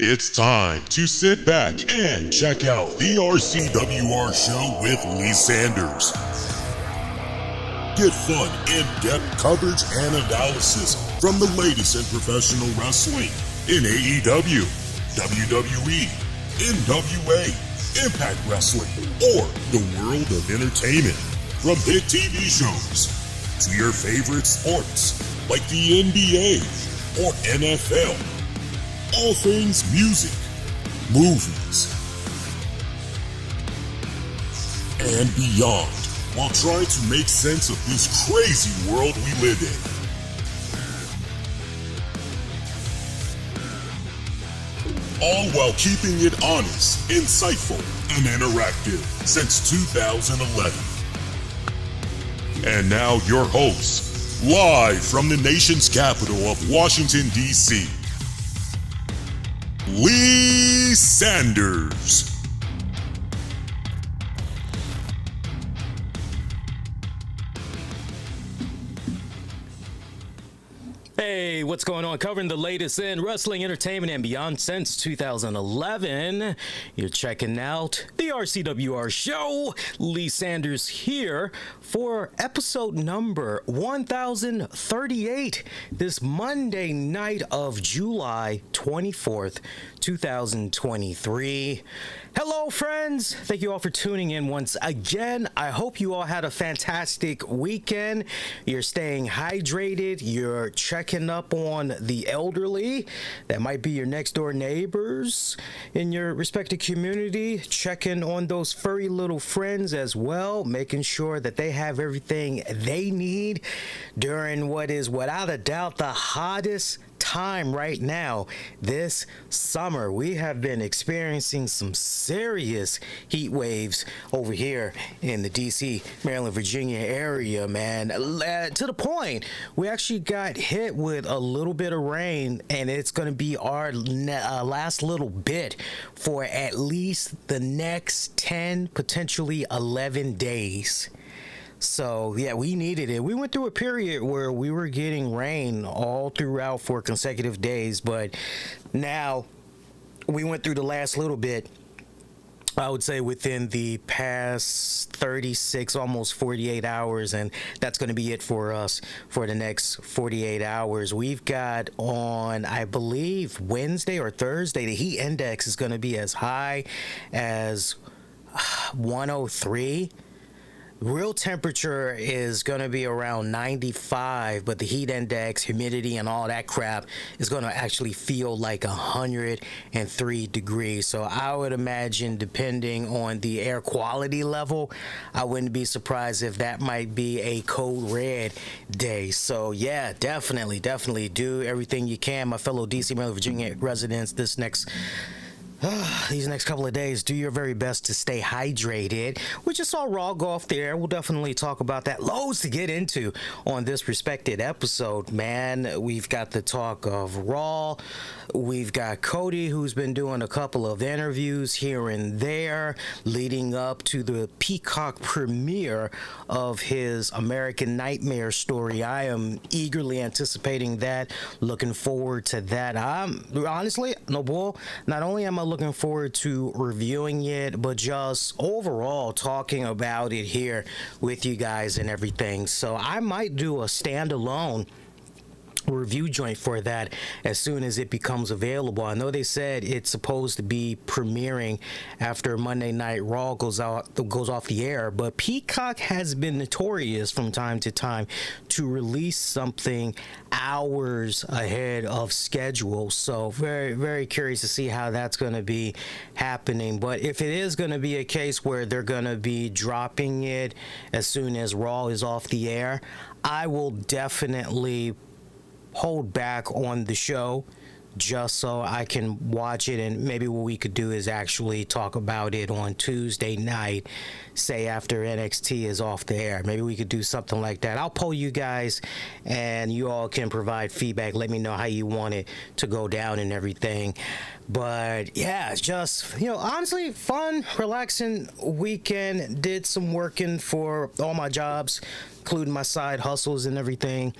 It's time to sit back and check out the RCWR Show with Lee Sanders. Get fun, in-depth coverage and analysis from the latest in professional wrestling in AEW, WWE, NWA, Impact Wrestling, or the world of entertainment. From big TV shows to your favorite sports like the NBA or NFL. All things music, movies, and beyond, while trying to make sense of this crazy world we live in. All while keeping it honest, insightful, and interactive since 2011. And now your host, live from the nation's capital of Washington, D.C., Lee Sanders. Hey, what's going on? Covering the latest in wrestling, entertainment, and beyond since 2011. You're checking out the RCWR Show. Lee Sanders here for episode number 1038 this Monday night of July 24th, 2023. Hello, friends. Thank you all for tuning in once again. I hope you all had a fantastic weekend. You're staying hydrated. You're checking up on the elderly. That might be your next door neighbors in your respective community. Checking on those furry little friends as well, making sure that they have everything they need during what is without a doubt the hottest time right now this summer. We have been experiencing some serious heat waves over here in the DC, Maryland, Virginia area, man, to the point we actually got hit with a little bit of rain, and it's going to be our last little bit for at least the next 10, potentially 11 days. So, yeah, we needed it. We went through a period where we were getting rain all throughout for consecutive days, but now we went through the last little bit, I would say within the past 36, almost 48 hours, and that's going to be it for us for the next 48 hours. We've got on, I believe, Wednesday or Thursday, the heat index is going to be as high as 103. Real temperature is going to be around 95, but the heat index, humidity, and all that crap is going to actually feel like 103 degrees. So I would imagine, depending on the air quality level, I wouldn't be surprised if that might be a code red day. So yeah, definitely do everything you can, my fellow DC, Maryland, Virginia residents, these next couple of days. Do your very best to stay hydrated. We just saw Raw go off the air. We'll definitely talk about that. Loads to get into on this respected episode, man. We've got the talk of Raw. We've got Cody, who's been doing a couple of interviews here and there leading up to the Peacock premiere of his American Nightmare story. I am eagerly anticipating that, looking forward to that. I'm honestly, no bull, not only am I looking forward to reviewing it, but just overall talking about it here with you guys and everything. So I might do a standalone review joint for that as soon as it becomes available. I know they said it's supposed to be premiering after Monday Night Raw goes off the air, but Peacock has been notorious from time to time to release something hours ahead of schedule. So very, very curious to see how that's going to be happening. But if it is going to be a case where they're going to be dropping it as soon as Raw is off the air, I will definitely hold back on the show just so I can watch it, and maybe what we could do is actually talk about it on Tuesday night, say after NXT is off the air. Maybe we could do something like that. I'll poll you guys and you all can provide feedback. Let me know how you want it to go down and everything. But yeah, it's just, honestly, fun, relaxing weekend. Did some working for all my jobs, including my side hustles and everything.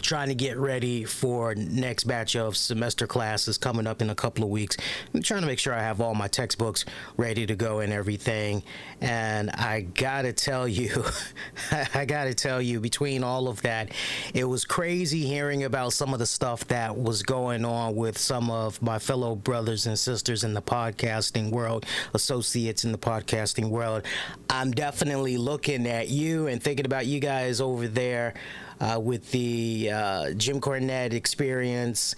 trying to get ready for next batch of semester classes coming up in a couple of weeks. I'm trying to make sure I have all my textbooks ready to go and everything. And I gotta tell you, between all of that, it was crazy hearing about some of the stuff that was going on with some of my fellow brothers and sisters in the podcasting world, associates in the podcasting world. I'm definitely looking at you and thinking about you guys over there with the Jim Cornette experience.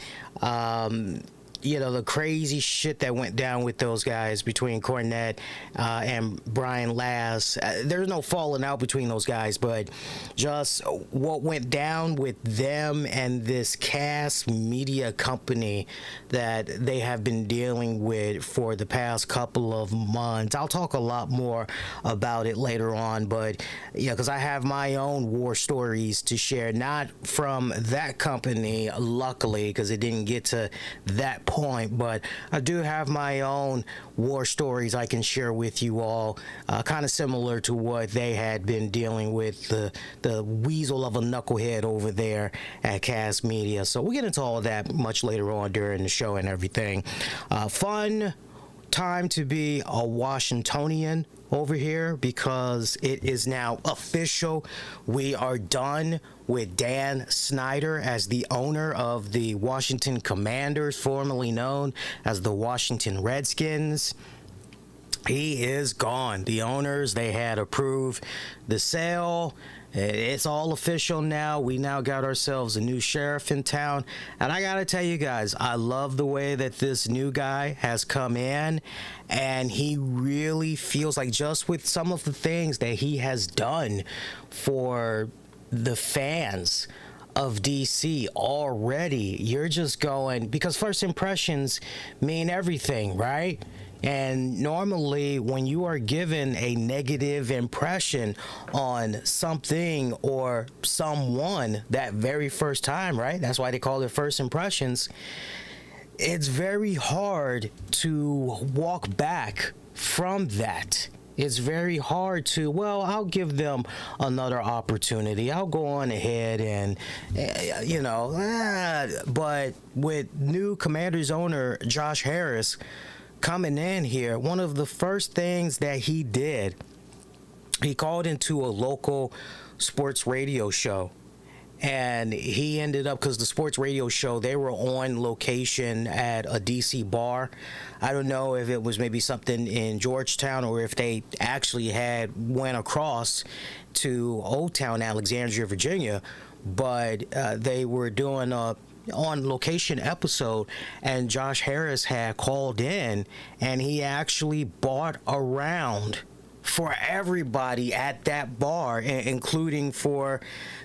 The crazy shit that went down with those guys between Cornette and Brian Last. There's no falling out between those guys, but just what went down with them and this Cast Media company that they have been dealing with for the past couple of months. I'll talk a lot more about it later on, but because I have my own war stories to share, not from that company, luckily, because it didn't get to that point, but I do have my own war stories I can share with you all, kind of similar to what they had been dealing with, the weasel of a knucklehead over there at Cast Media. So we'll get into all of that much later on during the show and everything. Fun time to be a Washingtonian over here, because it is now official. We are done with Dan Snyder as the owner of the Washington Commanders, formerly known as the Washington Redskins. He is gone. The owners, they had approved the sale. It's all official now. We now got ourselves a new sheriff in town. And I got to tell you guys, I love the way that this new guy has come in. And he really feels like, just with some of the things that he has done for the fans of DC already, you're just going, because first impressions mean everything, right? And normally when you are given a negative impression on something or someone that very first time, right? That's why they call it first impressions. It's very hard to walk back from that. It's very hard to, well, I'll give them another opportunity. I'll go on ahead and, but with new Commanders owner Josh Harris coming in here, one of the first things that he did, he called into a local sports radio show. And he ended up, because the sports radio show, they were on location at a DC bar. I don't know if it was maybe something in Georgetown or if they actually went across to Old Town, Alexandria, Virginia. But they were doing a on location episode, and Josh Harris had called in, and he actually bought a round for everybody at that bar, including for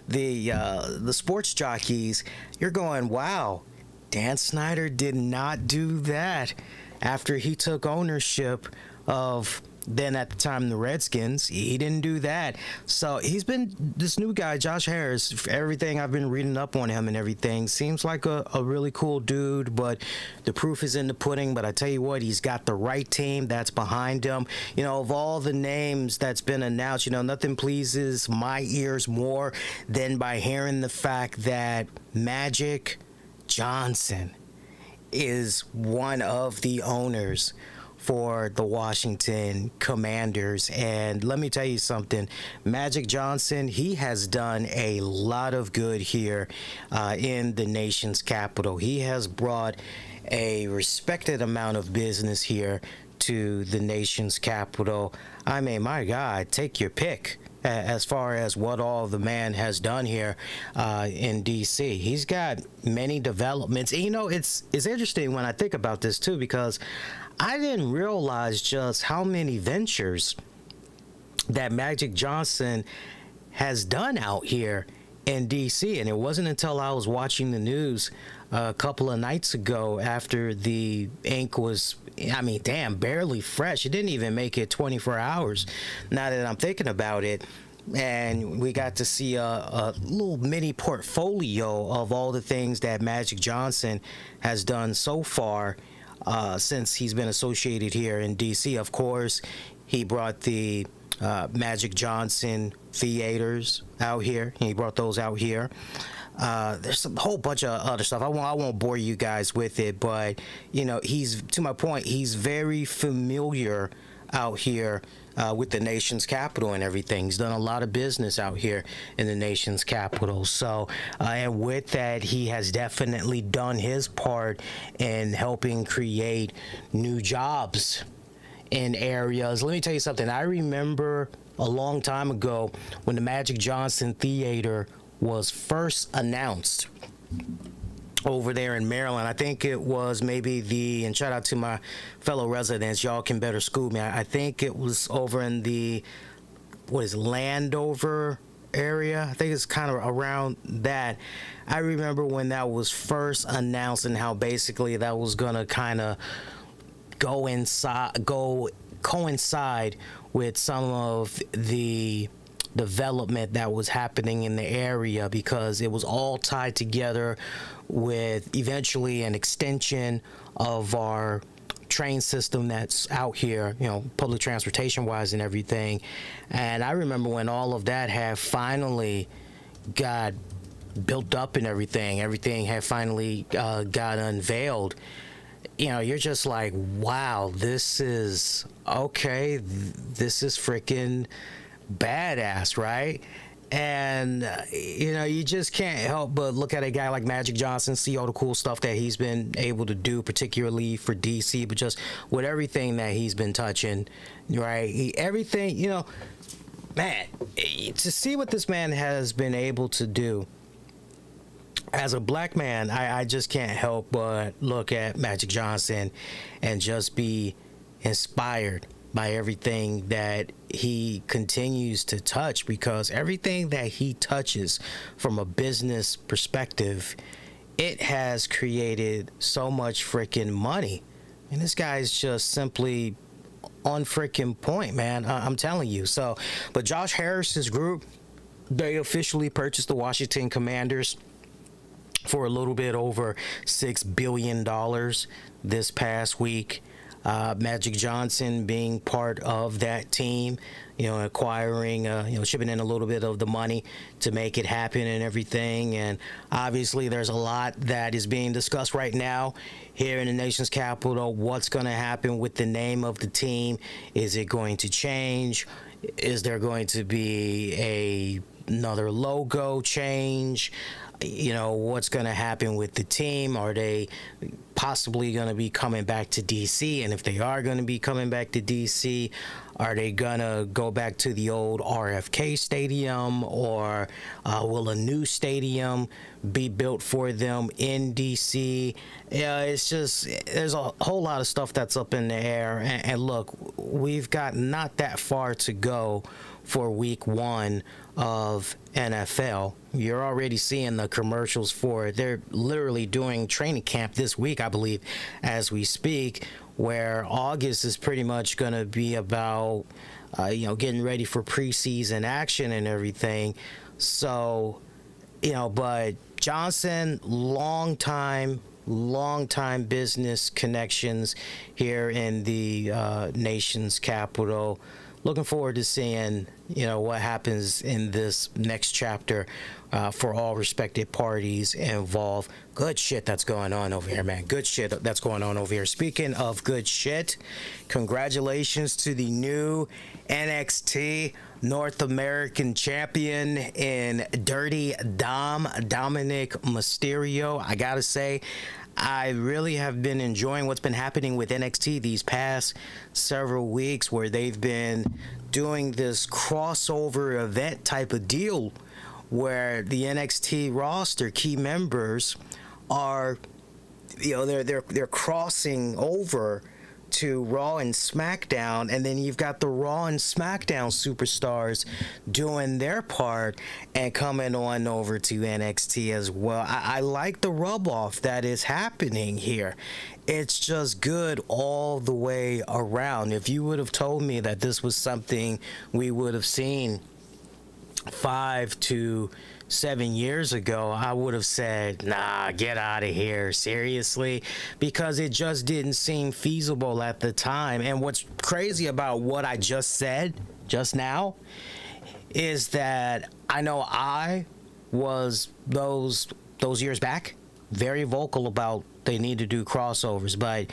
the sports jockeys. You're going, wow, Dan Snyder did not do that after he took ownership of, then at the time, the Redskins. He didn't do that. So he's been, this new guy, Josh Harris, everything I've been reading up on him and everything, seems like a really cool dude, but the proof is in the pudding. But I tell you what, he's got the right team that's behind him. Of all the names that's been announced, nothing pleases my ears more than by hearing the fact that Magic Johnson is one of the owners for the Washington Commanders. And let me tell you something, Magic Johnson, he has done a lot of good here in the nation's capital. He has brought a respected amount of business here to the nation's capital. I mean, my God, take your pick as far as what all the man has done here in DC. He's got many developments. And, it's interesting when I think about this too, because I didn't realize just how many ventures that Magic Johnson has done out here in DC. And it wasn't until I was watching the news a couple of nights ago, after the ink was, barely fresh. It didn't even make it 24 hours, now that I'm thinking about it. And we got to see a little mini portfolio of all the things that Magic Johnson has done so far since he's been associated here in DC. Of course, he brought the Magic Johnson theaters out here. He brought those out here. There's a whole bunch of other stuff. I won't bore you guys with it, but he's, to my point, he's very familiar out here with the nation's capital and everything. He's done a lot of business out here in the nation's capital. So, and with that, he has definitely done his part in helping create new jobs in areas. Let me tell you something. I remember a long time ago when the Magic Johnson Theater was first announced over there in Maryland. I think it was maybe and shout out to my fellow residents, y'all can better school me. I think it was over in the, Landover area. I think it's kind of around that. I remember when that was first announced and how basically that was gonna kind of coincide with some of the development that was happening in the area, because it was all tied together with eventually an extension of our train system that's out here, public transportation wise and everything. And I remember when all of that had finally got built up and everything had finally got unveiled. You're just like, wow, this is okay. This is freaking badass, right? And you just can't help but look at a guy like Magic Johnson, see all the cool stuff that he's been able to do, particularly for DC, but just with everything that he's been touching, right? Everything, man, to see what this man has been able to do as a black man, I just can't help but look at Magic Johnson and just be inspired by everything that he continues to touch, because everything that he touches from a business perspective, it has created so much freaking money. And this guy's just simply on freaking point, man. I'm telling you. So, but Josh Harris's group, they officially purchased the Washington Commanders for a little bit over $6 billion this past week. Magic Johnson being part of that team, acquiring, shipping in a little bit of the money to make it happen and everything. And obviously there's a lot that is being discussed right now here in the nation's capital. What's going to happen with the name of the team? Is it going to change? Is there going to be another logo change? What's going to happen with the team? Are they possibly going to be coming back to DC? And if they are going to be coming back to DC, are they going to go back to the old RFK stadium, or will a new stadium be built for them in DC? Yeah, it's just, there's a whole lot of stuff that's up in the air. And look, we've got not that far to go for week one of NFL. You're already seeing the commercials for it. They're literally doing training camp this week, I believe, as we speak, where August is pretty much going to be about, getting ready for preseason action and everything. So, but Johnson, long time business connections here in the nation's capital. Looking forward to seeing, what happens in this next chapter for all respected parties involved. Good shit that's going on over here, man. Good shit that's going on over here. Speaking of good shit, congratulations to the new NXT North American champion in Dirty Dominik Mysterio. I gotta say, I really have been enjoying what's been happening with NXT these past several weeks, where they've been doing this crossover event type of deal where the NXT roster key members are, they're crossing over to Raw and SmackDown, and then you've got the Raw and SmackDown superstars doing their part and coming on over to NXT as well. I like the rub-off that is happening here. It's just good all the way around. If you would have told me that this was something we would have seen 5 to 7 years ago, I would have said, nah, get out of here, seriously, because it just didn't seem feasible at the time. And what's crazy about what I just said just now is that I know I was those years back, very vocal about they need to do crossovers, but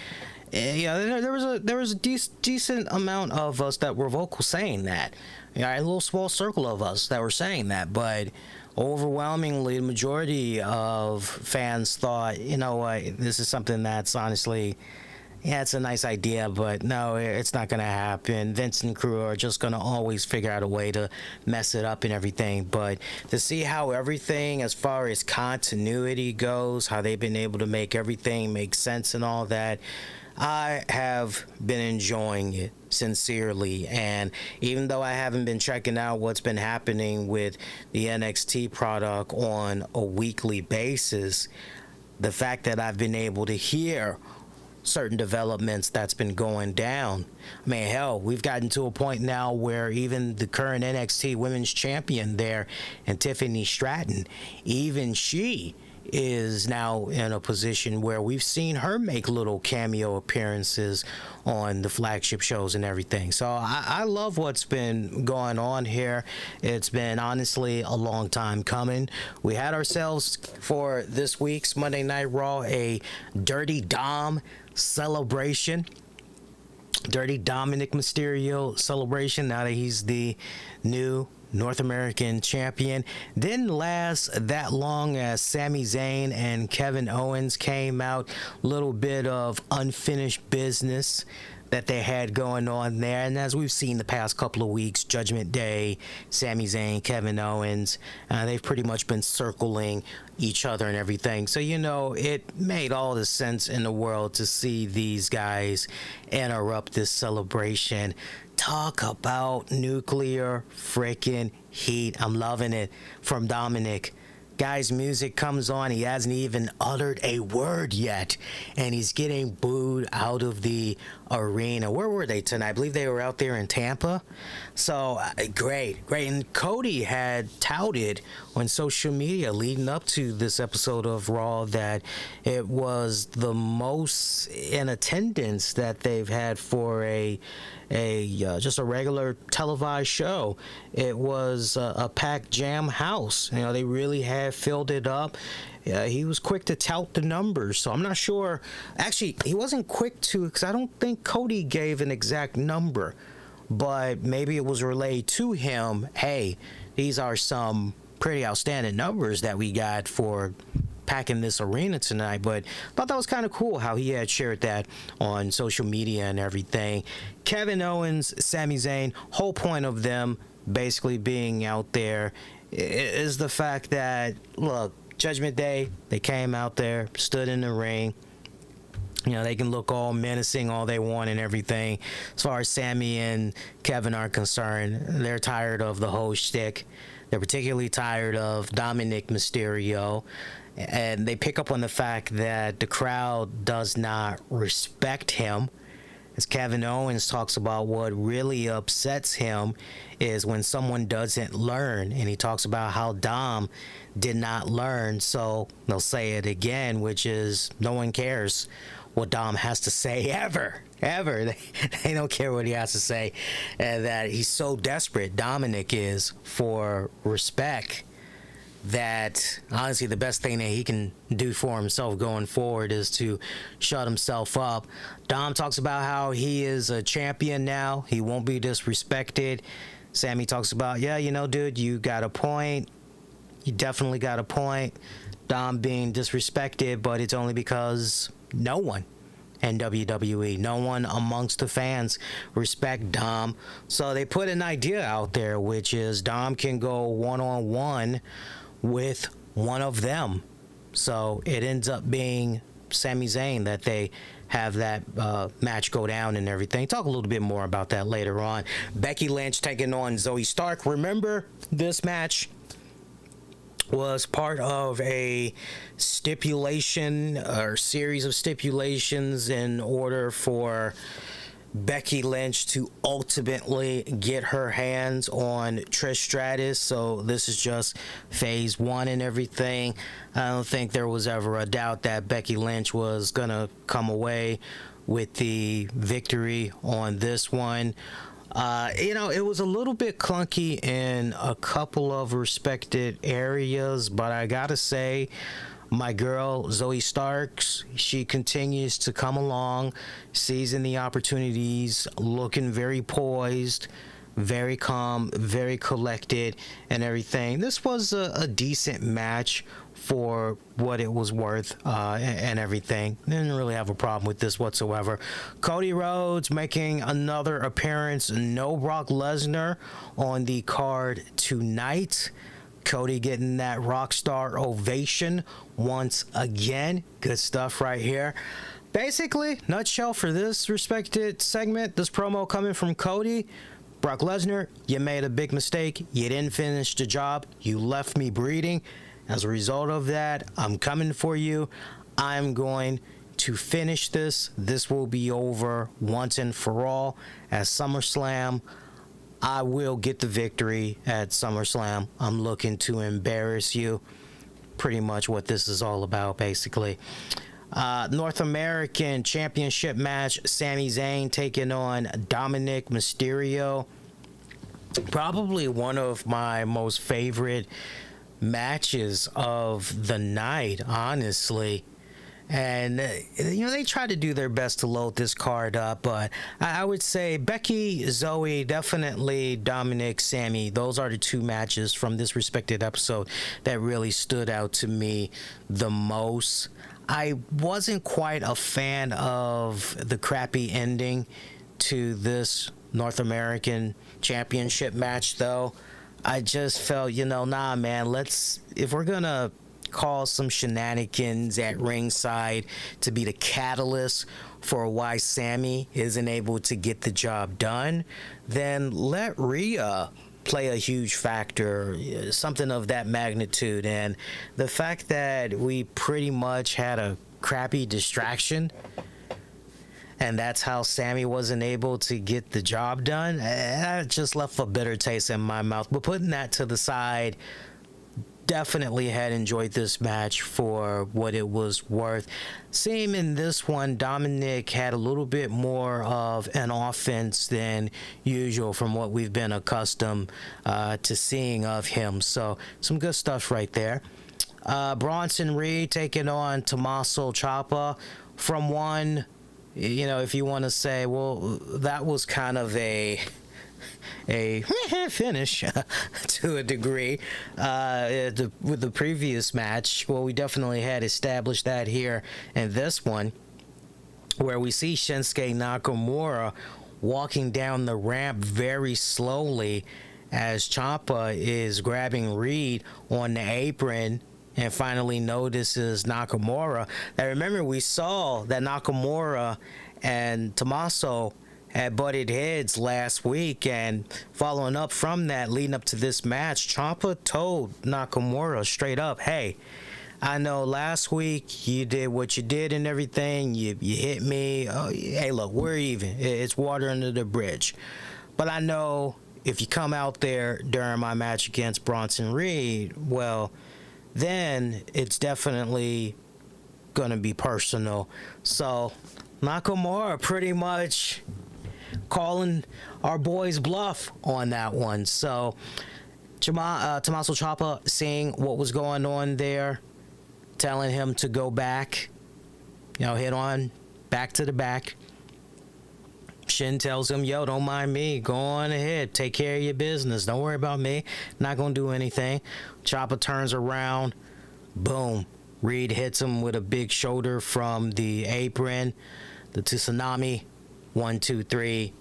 yeah, there was a decent amount of us that were vocal saying that. A little small circle of us that were saying that, but overwhelmingly, the majority of fans thought, you know what, this is something that's honestly, yeah, it's a nice idea, but no, it's not going to happen. Vince and crew are just going to always figure out a way to mess it up and everything. But to see how everything, as far as continuity goes, how they've been able to make everything make sense and all that, I have been enjoying it sincerely. And even though I haven't been checking out what's been happening with the NXT product on a weekly basis, the fact that I've been able to hear certain developments that's been going down. I mean, hell, we've gotten to a point now where even the current NXT Women's Champion there, and Tiffany Stratton, even she is now in a position where we've seen her make little cameo appearances on the flagship shows and everything. So I love what's been going on here. It's been honestly a long time coming. We had ourselves for this week's Monday Night Raw a Dirty Dom celebration. Dirty Dominik Mysterio celebration now that he's the new North American champion. Didn't last that long as Sami Zayn and Kevin Owens came out. Little bit of unfinished business that they had going on there, and as we've seen the past couple of weeks, Judgment Day, Sami Zayn, Kevin Owens, they've pretty much been circling each other and everything. So, you know, it made all the sense in the world to see these guys interrupt this celebration. Talk about nuclear freaking heat. I'm loving it from Dominik. Guy's music comes on, he hasn't even uttered a word yet, and he's getting booed out of the arena. Where were they tonight? I believe they were out there in Tampa. So great. And Cody had touted on social media leading up to this episode of Raw that it was the most in attendance that they've had for a just a regular televised show. It was a packed jam house. You know, they really had filled it up. He was quick to tout the numbers, so I'm not sure. Actually, he wasn't quick to, because I don't think Cody gave an exact number, but maybe it was relayed to him, hey, these are some pretty outstanding numbers that we got for packing this arena tonight. But I thought that was kind of cool how he had shared that on social media and everything. Kevin Owens, Sami Zayn, whole point of them basically being out there is the fact that, look, Judgment Day, they came out there, stood in the ring. You know, they can look all menacing all they want and everything. As far as Sami and Kevin are concerned, they're tired of the whole shtick. They're particularly tired of Dominik Mysterio. And they pick up on the fact that the crowd does not respect him. As Kevin Owens talks about, what really upsets him is when someone doesn't learn. And he talks about how Dom did not learn. So they'll say it again, which is no one cares what Dom has to say ever. They don't care what he has to say. And that he's so desperate, Dominik is, for respect, that honestly the best thing that he can do for himself going forward is to shut himself up. Dom talks about how he is a champion now. He won't be disrespected. Sami talks about, yeah, you know, dude, you got a point. You definitely got a point. Dom being disrespected, but it's only because no one in WWE, no one amongst the fans respect Dom. So they put an idea out there, which is Dom can go one-on-one with one of them. So it ends up being Sami Zayn that they have that match go down and everything. Talk a little bit more about that later on. Becky Lynch taking on Zoe Stark. Remember, this match was part of a stipulation or series of stipulations in order for Becky Lynch to ultimately get her hands on Trish Stratus. So this is just phase one and everything. I don't think there was ever a doubt that Becky Lynch was gonna come away with the victory on this one. It was a little bit clunky in a couple of respected areas, but I gotta say, my girl Zoe Starks, she continues to come along, seizing the opportunities, looking very poised, very calm, very collected, and everything. This was a decent match for what it was worth, and everything. Didn't really have a problem with this whatsoever. Cody Rhodes making another appearance. No Brock Lesnar on the card tonight. Cody getting that rock star ovation once again. Good stuff right here. Basically, nutshell for this respected segment, this promo coming from Cody. Brock Lesnar, you made a big mistake. You didn't finish the job. You left me bleeding. As a result of that, I'm coming for you. I'm going to finish this. This will be over once and for all at SummerSlam. I will get the victory at SummerSlam. I'm looking to embarrass you. Pretty much what this is all about, basically. North American Championship match, Sami Zayn taking on Dominik Mysterio. Probably one of my most favorite matches of the night, honestly. And they try to do their best to load this card up, but I would say Becky, Zoe, definitely Dominik, Sammy, those are the two matches from this respected episode that really stood out to me the most. I wasn't quite a fan of the crappy ending to this North American Championship match, though. I just felt, nah, man, if we're gonna call some shenanigans at ringside to be the catalyst for why Sammy isn't able to get the job done, then let Rhea play a huge factor, something of that magnitude. And the fact that we pretty much had a crappy distraction, and that's how Sammy wasn't able to get the job done, that just left a bitter taste in my mouth. But putting that to the side, definitely had enjoyed this match for what it was worth. Same in this one, Dominik had a little bit more of an offense than usual from what we've been accustomed to seeing of him. So some good stuff right there. Bronson Reed taking on Tommaso Ciampa. From one, if you want to say, well, that was kind of a finish to a degree with the previous match. Well, we definitely had established that here in this one, where we see Shinsuke Nakamura walking down the ramp very slowly as Ciampa is grabbing Reed on the apron and finally notices Nakamura. Now remember, we saw that Nakamura and Tommaso had butted heads last week, and following up from that, leading up to this match, Ciampa told Nakamura straight up, hey, I know last week you did what you did and everything, you hit me, hey look, we're even, it's water under the bridge, but I know if you come out there during my match against Bronson Reed, well, then it's definitely gonna be personal. So Nakamura pretty much calling our boys bluff on that one. So Tommaso Ciampa seeing what was going on there, telling him to go back, head on back to the back. Shin tells him, yo, don't mind me, go on ahead, take care of your business, don't worry about me, not gonna do anything. Ciampa turns around, boom, Reed hits him with a big shoulder from the apron, the tsunami. 1, 2, 3,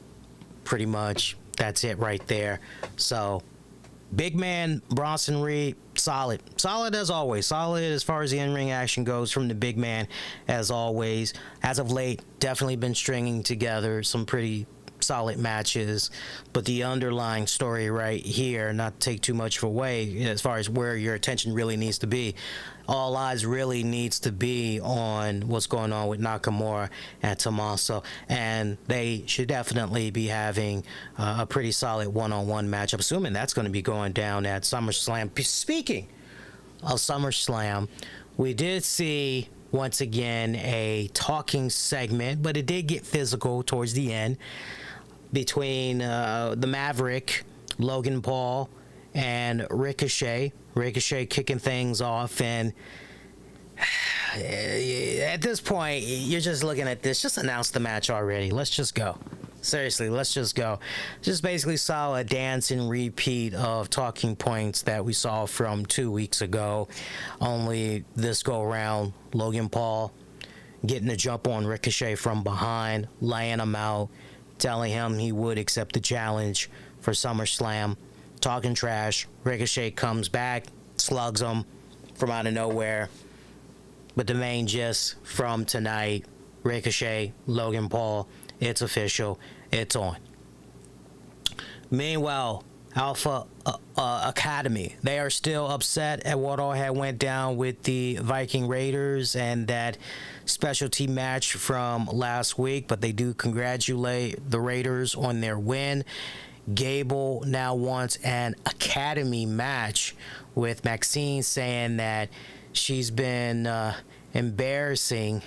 pretty much that's it right there. So big man Bronson Reed, solid as always, solid as far as the in-ring action goes from the big man as always. As of late, definitely been stringing together some pretty solid matches, but the underlying story right here, not to take too much away as far as where your attention really needs to be, all eyes really needs to be on what's going on with Nakamura and Tommaso, and they should definitely be having a pretty solid one-on-one matchup, assuming that's going to be going down at SummerSlam. Speaking of SummerSlam, we did see once again a talking segment, but it did get physical towards the end. between the Maverick, Logan Paul, and Ricochet. Ricochet kicking things off, and at this point, you're just looking at this. Just announce the match already. Let's just go. Seriously, let's just go. Just basically saw a dance and repeat of talking points that we saw from 2 weeks ago. Only this go around, Logan Paul getting the jump on Ricochet from behind, laying him out, telling him he would accept the challenge for SummerSlam. Talking trash. Ricochet comes back, slugs him from out of nowhere. But the main gist from tonight, Ricochet, Logan Paul, it's official, it's on. Meanwhile, Alpha Academy, they are still upset at what all had went down with the Viking Raiders and that specialty match from last week, but they do congratulate the Raiders on their win. Gable now wants an Academy match, with Maxine saying that she's been embarrassing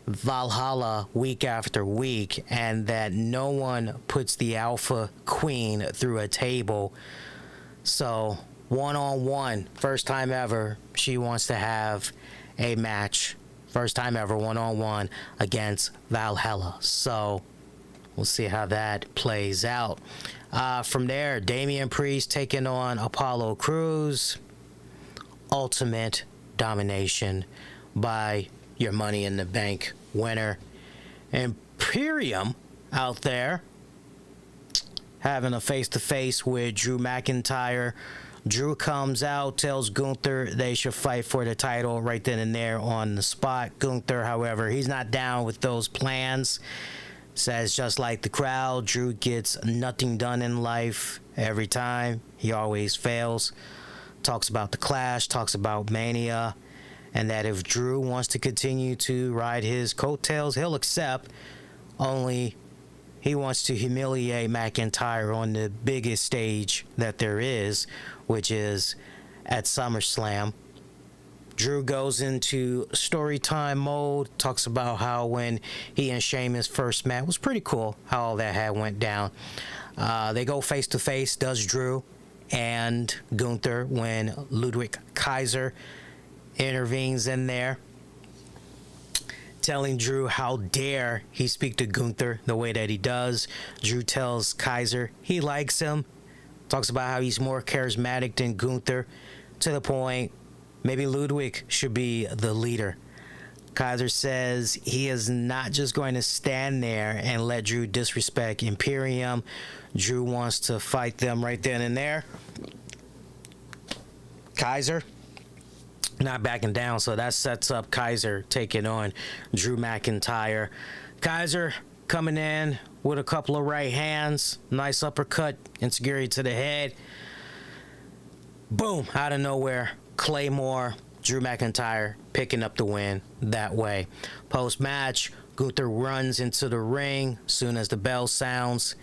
Valhalla week after week, and that no one puts the Alpha Queen through a table. So, one-on-one, first time ever, she wants to have a match. First time ever, one-on-one against Valhalla. So, we'll see how that plays out. From there, Damian Priest taking on Apollo Crews. Ultimate domination by your Money in the Bank winner. Imperium out there having a face-to-face with Drew McIntyre. Drew comes out, tells Gunther they should fight for the title right then and there on the spot. Gunther, however, he's not down with those plans. Says just like the crowd, Drew gets nothing done in life every time. He always fails. Talks about the Clash, talks about Mania, and that if Drew wants to continue to ride his coattails, he'll accept. Only he wants to humiliate McIntyre on the biggest stage that there is, which is at SummerSlam. Drew goes into story time mode, talks about how when he and Sheamus first met, it was pretty cool how all that had went down. They go face to face, does Drew and Gunther, when Ludwig Kaiser intervenes in there, telling Drew how dare he speak to Gunther the way that he does. Drew tells Kaiser he likes him, talks about how he's more charismatic than Gunther, to the point maybe Ludwig should be the leader. Kaiser says he is not just going to stand there and let Drew disrespect Imperium. Drew wants to fight them right then and there. Kaiser not backing down, so that sets up Kaiser taking on Drew McIntyre. Kaiser coming in with a couple of right hands, nice uppercut, enziguri to the head. Boom, out of nowhere, Claymore, Drew McIntyre picking up the win that way. Post-match, Gunther runs into the ring soon as the bell sounds,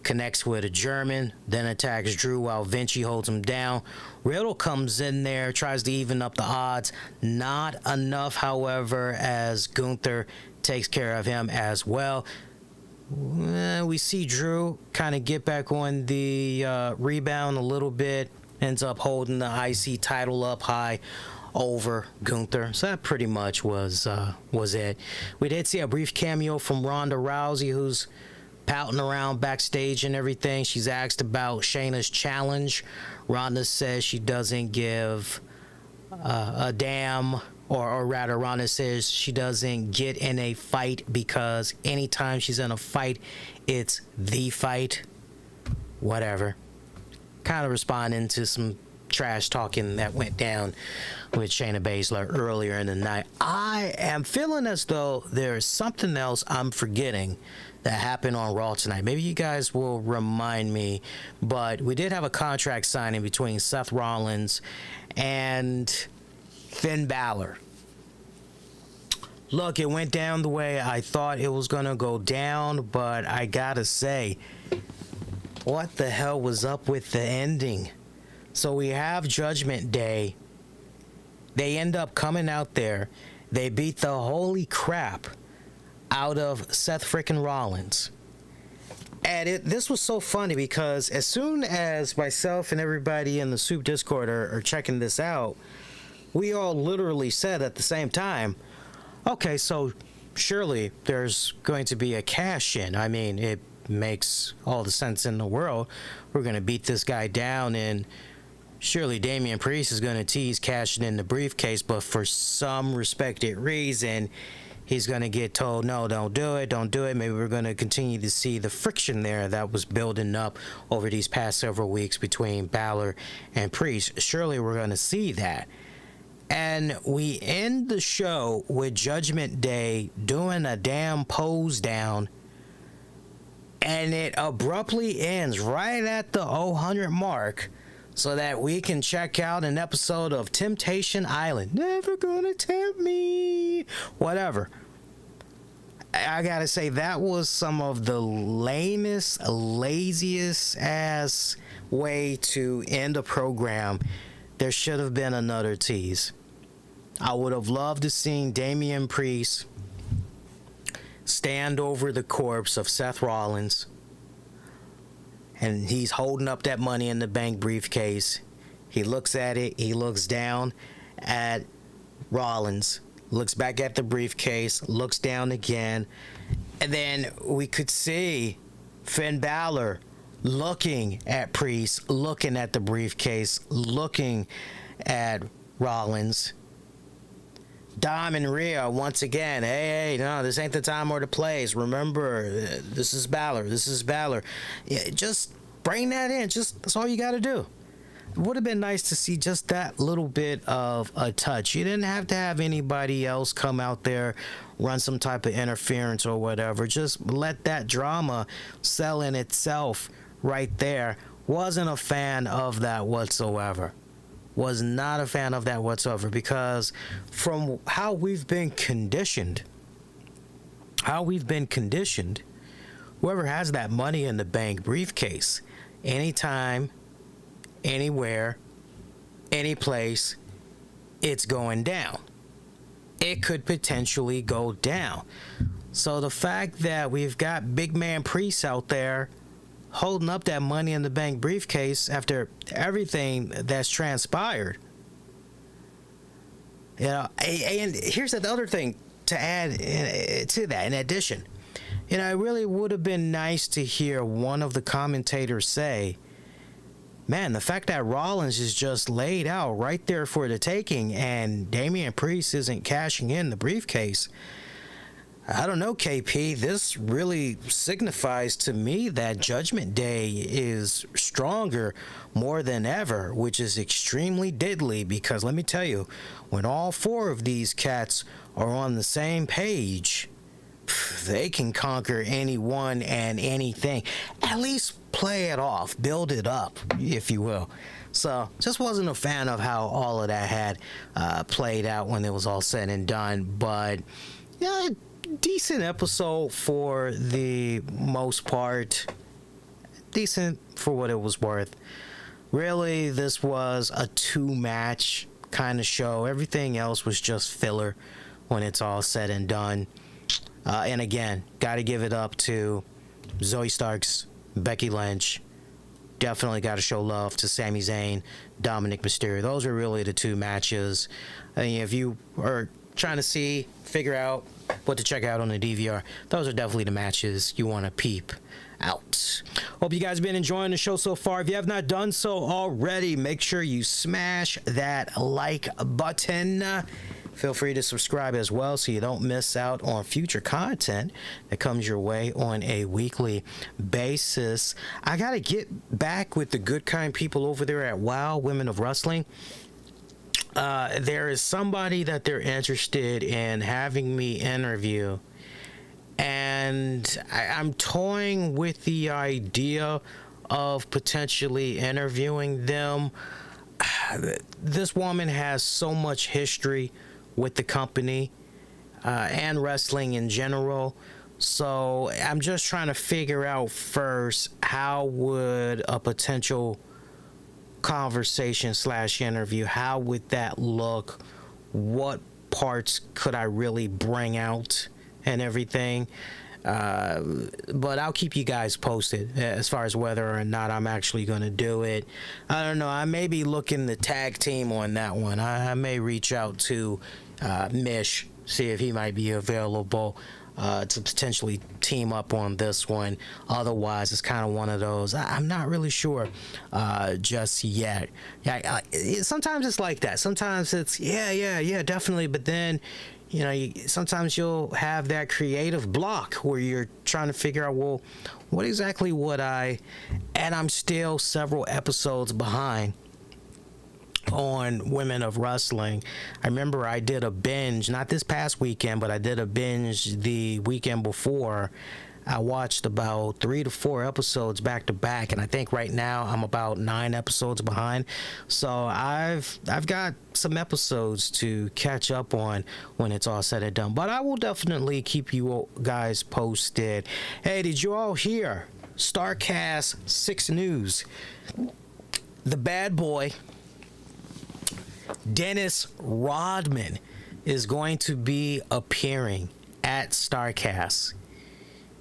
connects with a German, then attacks Drew while Vinci holds him down. Riddle comes in there, tries to even up the odds. Not enough, however, as Gunther takes care of him as well. We see Drew kind of get back on the rebound a little bit, ends up holding the IC title up high over Gunther. So that pretty much was it. We did see a brief cameo from Ronda Rousey, who's pouting around backstage and everything. She's asked about Shayna's challenge. Ronda says she doesn't give a damn, or rather Ronda says she doesn't get in a fight because anytime she's in a fight, it's the fight. Whatever. Kind of responding to some trash talking that went down with Shayna Baszler earlier in the night. I am feeling as though there's something else I'm forgetting that happened on Raw tonight. Maybe you guys will remind me, but we did have a contract signing between Seth Rollins and Finn Balor. Look, it went down the way I thought it was going to go down, but I gotta say, what the hell was up with the ending? So we have Judgment Day. They end up coming out there. They beat the holy crap out of Seth frickin' Rollins. And this was so funny because as soon as myself and everybody in the Soup Discord are checking this out, we all literally said at the same time, okay, so surely there's going to be a cash in. I mean, it makes all the sense in the world. We're going to beat this guy down, and surely Damian Priest is going to tease cashing in the briefcase, but for some respected reason, he's going to get told, no, don't do it. Maybe we're going to continue to see the friction there that was building up over these past several weeks between Balor and Priest. Surely we're going to see that. And we end the show with Judgment Day doing a damn pose down, and it abruptly ends right at the 0-100 mark so that we can check out an episode of Temptation Island. Never gonna tempt me. Whatever. I gotta say, that was some of the lamest, laziest ass way to end a program. There should have been another tease. I would have loved to see Damian Priest stand over the corpse of Seth Rollins, and he's holding up that Money in the Bank briefcase. He looks at it, he looks down at Rollins, looks back at the briefcase, looks down again, and then we could see Finn Balor looking at Priest, looking at the briefcase, looking at Rollins. Dom and Rhea once again, hey, no, this ain't the time or the place. Remember, this is Balor. Yeah, just bring that in. That's all you got to do. It would have been nice to see just that little bit of a touch. You didn't have to have anybody else come out there, run some type of interference or whatever. Just let that drama sell in itself right there. Wasn't a fan of that whatsoever. Was not a fan of that whatsoever, because from how we've been conditioned, whoever has that Money in the Bank briefcase, anytime, anywhere, any place, it's going down. It could potentially go down. So the fact that we've got big man Priest out there holding up that Money in the Bank briefcase after everything that's transpired, you know, and here's the other thing to add to that. In addition, you know, it really would have been nice to hear one of the commentators say, man, the fact that Rollins is just laid out right there for the taking and Damian Priest isn't cashing in the briefcase, I don't know, KP. This really signifies to me that Judgment Day is stronger more than ever, which is extremely diddly, because let me tell you, when all four of these cats are on the same page, they can conquer anyone and anything. At least play it off, build it up, if you will. So just wasn't a fan of how all of that had played out when it was all said and done. But yeah, decent episode for the most part. Decent for what it was worth. Really, this was a two-match kind of show. Everything else was just filler when it's all said and done. And again, got to give it up to Zoe Starks, Becky Lynch. Definitely got to show love to Sami Zayn, Dominik Mysterio. Those are really the two matches. I mean, if you are trying to figure out what to check out on the DVR, those are definitely the matches you want to peep out. Hope you guys have been enjoying the show so far. If you have not done so already, make sure you smash that like button. Feel free to subscribe as well so you don't miss out on future content that comes your way on a weekly basis. I got to get back with the good kind people over there at WOW, Women of Wrestling. There is somebody that they're interested in having me interview, and I'm toying with the idea of potentially interviewing them. This woman has so much history with the company and wrestling in general, so I'm just trying to figure out first, how would a potential conversation / interview, how would that look? What parts could I really bring out and everything? But I'll keep you guys posted as far as whether or not I'm actually going to do it. I don't know. I may be looking to tag team on that one. I may reach out to Mish, see if he might be available to potentially team up on this one. Otherwise, it's kind of one of those, I'm not really sure just yet. Sometimes it's like that. Sometimes it's, yeah, definitely. But then, sometimes you'll have that creative block where you're trying to figure out, well, what exactly would and I'm still several episodes behind on Women of Wrestling. I remember I did a binge, not this past weekend, but I did a binge the weekend before. I watched about 3 to 4 episodes back to back, and I think right now I'm about 9 episodes behind. So I've got some episodes to catch up on when it's all said and done. But I will definitely keep you guys posted. Hey, did you all hear Starrcast 6 News? The bad boy Dennis Rodman is going to be appearing at Starrcast.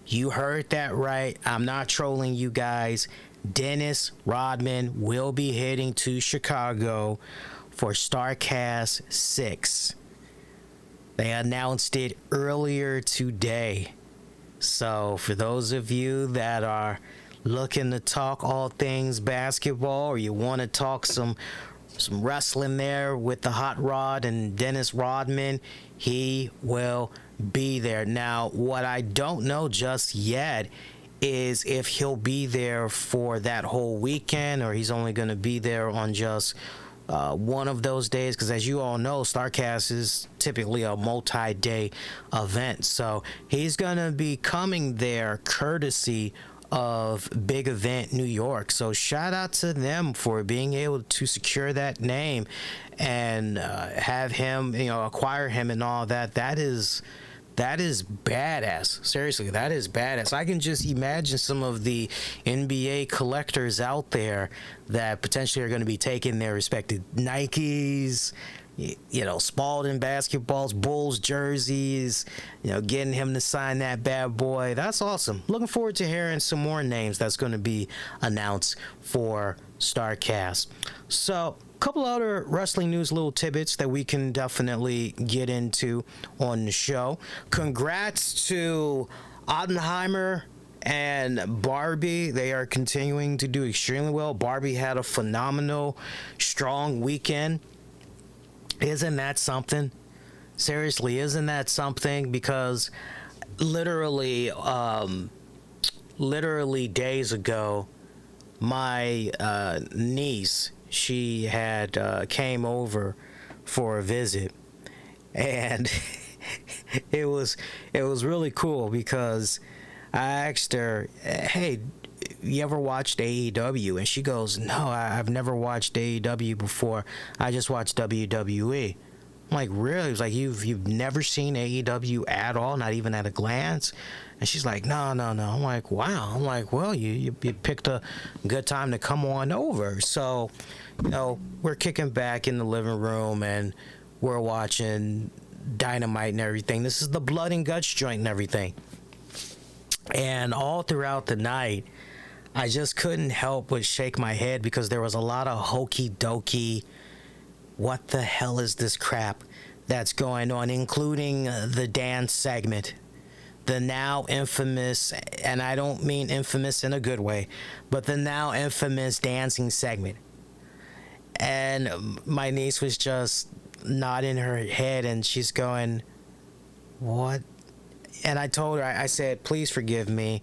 You heard that right. I'm not trolling you guys. Dennis Rodman will be heading to Chicago for Starrcast 6. They announced it earlier today. So for those of you that are looking to talk all things basketball, or you want to talk some wrestling there with the Hot Rod and Dennis Rodman, he will be there. Now, what I don't know just yet is if he'll be there for that whole weekend, or he's only going to be there on just one of those days, because as you all know, Starrcast is typically a multi-day event. So he's going to be coming there courtesy of Big Event New York. So shout out to them for being able to secure that name and have him, acquire him and all that. That is badass. Seriously, that is badass. I can just imagine some of the NBA collectors out there that potentially are going to be taking their respected Nikes, Spalding basketballs, Bulls jerseys, getting him to sign that bad boy. That's awesome. Looking forward to hearing some more names that's going to be announced for Starrcast. So, a couple other wrestling news, little tidbits that we can definitely get into on the show. Congrats to Oppenheimer and Barbie. They are continuing to do extremely well. Barbie had a phenomenal, strong weekend. Isn't that something? Seriously, isn't that something? Because literally days ago, my niece, she had came over for a visit, and it was really cool because I asked her, hey, you ever watched AEW? And she goes, no, I've never watched AEW before. I just watched WWE. I'm like, really? It's like, you've never seen AEW at all, not even at a glance? And she's like, no. I'm like, wow. I'm like, well, you picked a good time to come on over. So, we're kicking back in the living room and we're watching Dynamite and everything. This is the blood and guts joint and everything. And all throughout the night, I just couldn't help but shake my head because there was a lot of hokey dokey, what the hell is this crap that's going on, including the dance segment. The now infamous, and I don't mean infamous in a good way, but the now infamous dancing segment. And my niece was just nodding her head and she's going, what? And I told her, I said, please forgive me.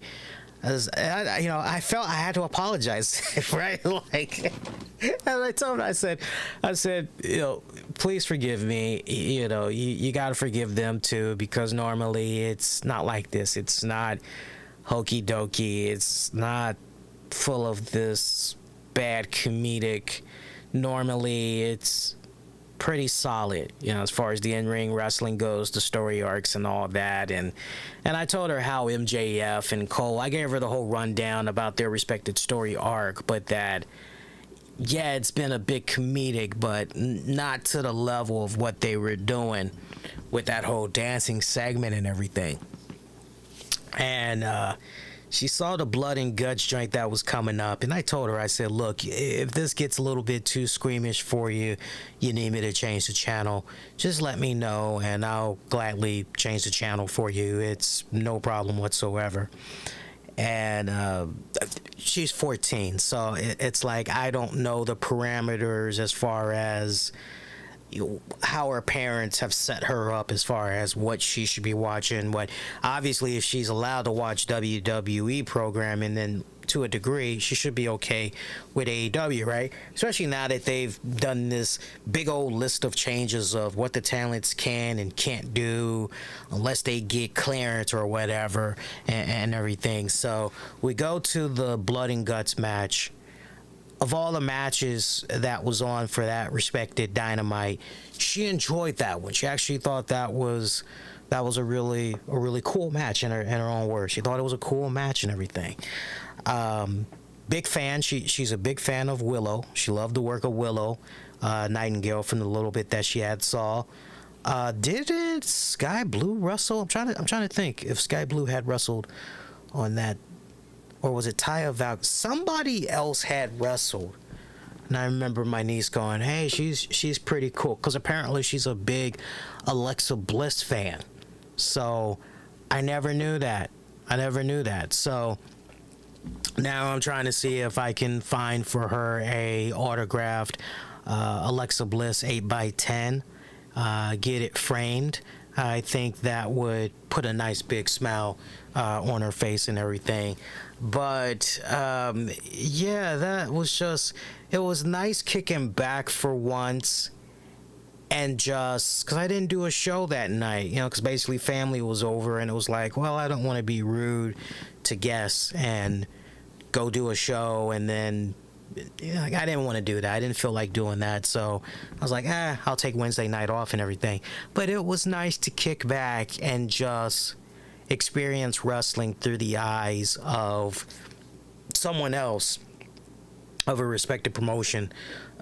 I felt I had to apologize, right? Like, and I told her, I said, please forgive me. You got to forgive them too, because normally it's not like this. It's not hokey dokey. It's not full of this bad comedic. Normally it's pretty solid, as far as the in-ring wrestling goes, the story arcs and all that. And I told her how MJF and Cole, I gave her the whole rundown about their respected story arc, but that, yeah, it's been a bit comedic, but not to the level of what they were doing with that whole dancing segment and everything. and she saw the blood and guts joint that was coming up, and I told her, I said, look, if this gets a little bit too squeamish for you, you need me to change the channel, just let me know and I'll gladly change the channel for you. It's no problem whatsoever. And she's 14, so it's like I don't know the parameters as far as how her parents have set her up as far as what she should be watching. What obviously, if she's allowed to watch WWE programming, then to a degree she should be okay with AEW, right? Especially now that they've done this big old list of changes of what the talents can and can't do unless they get clearance or whatever, and everything. So we go to the blood and guts match. Of all the matches that was on for that respected Dynamite, she enjoyed that one. She actually thought that was a really cool match in her own words. She thought it was a cool match and everything. Big fan. She's a big fan of Willow. She loved the work of Willow Nightingale from the little bit that she had saw. Didn't Sky Blue wrestle? I'm trying to think if Sky Blue had wrestled on that. Or was it Taya Valkyrie? Somebody else had wrestled. And I remember my niece going, hey, she's pretty cool. Because apparently she's a big Alexa Bliss fan. So I never knew that. So now I'm trying to see if I can find for her a autographed Alexa Bliss 8x10. Get it framed. I think that would put a nice big smile on her face and everything. But yeah, that was just, it was nice kicking back for once, and just because I didn't do a show that night, because basically family was over, and it was like, well, I don't want to be rude to guests and go do a show, and then I didn't want to do that. I didn't feel like doing that, so I was like, I'll take Wednesday night off and everything. But it was nice to kick back and just experience wrestling through the eyes of someone else of a respected promotion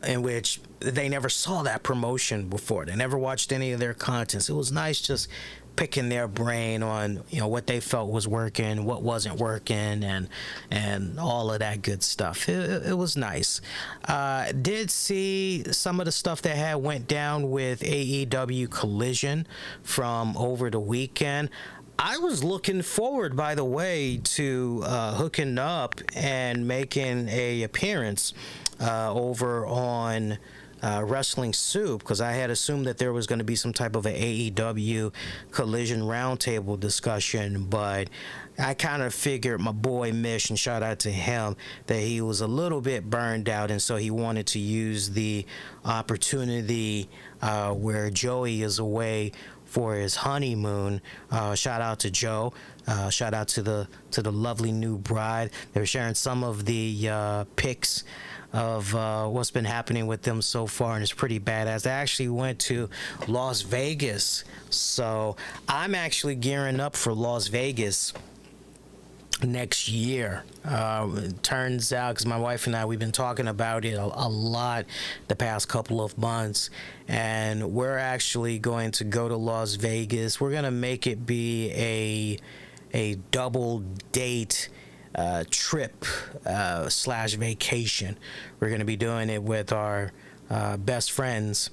in which they never saw that promotion before. They never watched any of their contents. It was nice just picking their brain on what they felt was working, what wasn't working, and all of that good stuff. It was nice. Did see some of the stuff that had went down with AEW Collision from over the weekend. I was looking forward, by the way, to hooking up and making a appearance over on Wrestling Soup, because I had assumed that there was going to be some type of an AEW Collision roundtable discussion, but I kind of figured my boy Mish, and shout out to him, that he was a little bit burned out, and so he wanted to use the opportunity where Joey is away for his honeymoon. Shout out to Joe. Shout out to the lovely new bride. They were sharing some of the pics of what's been happening with them so far, and it's pretty badass. They actually went to Las Vegas, so I'm actually gearing up for Las Vegas next year. It turns out, because my wife and I, we've been talking about it a lot the past couple of months, and we're actually going to go to Las Vegas. We're going to make it be a double date trip / vacation. We're going to be doing it with our best friends,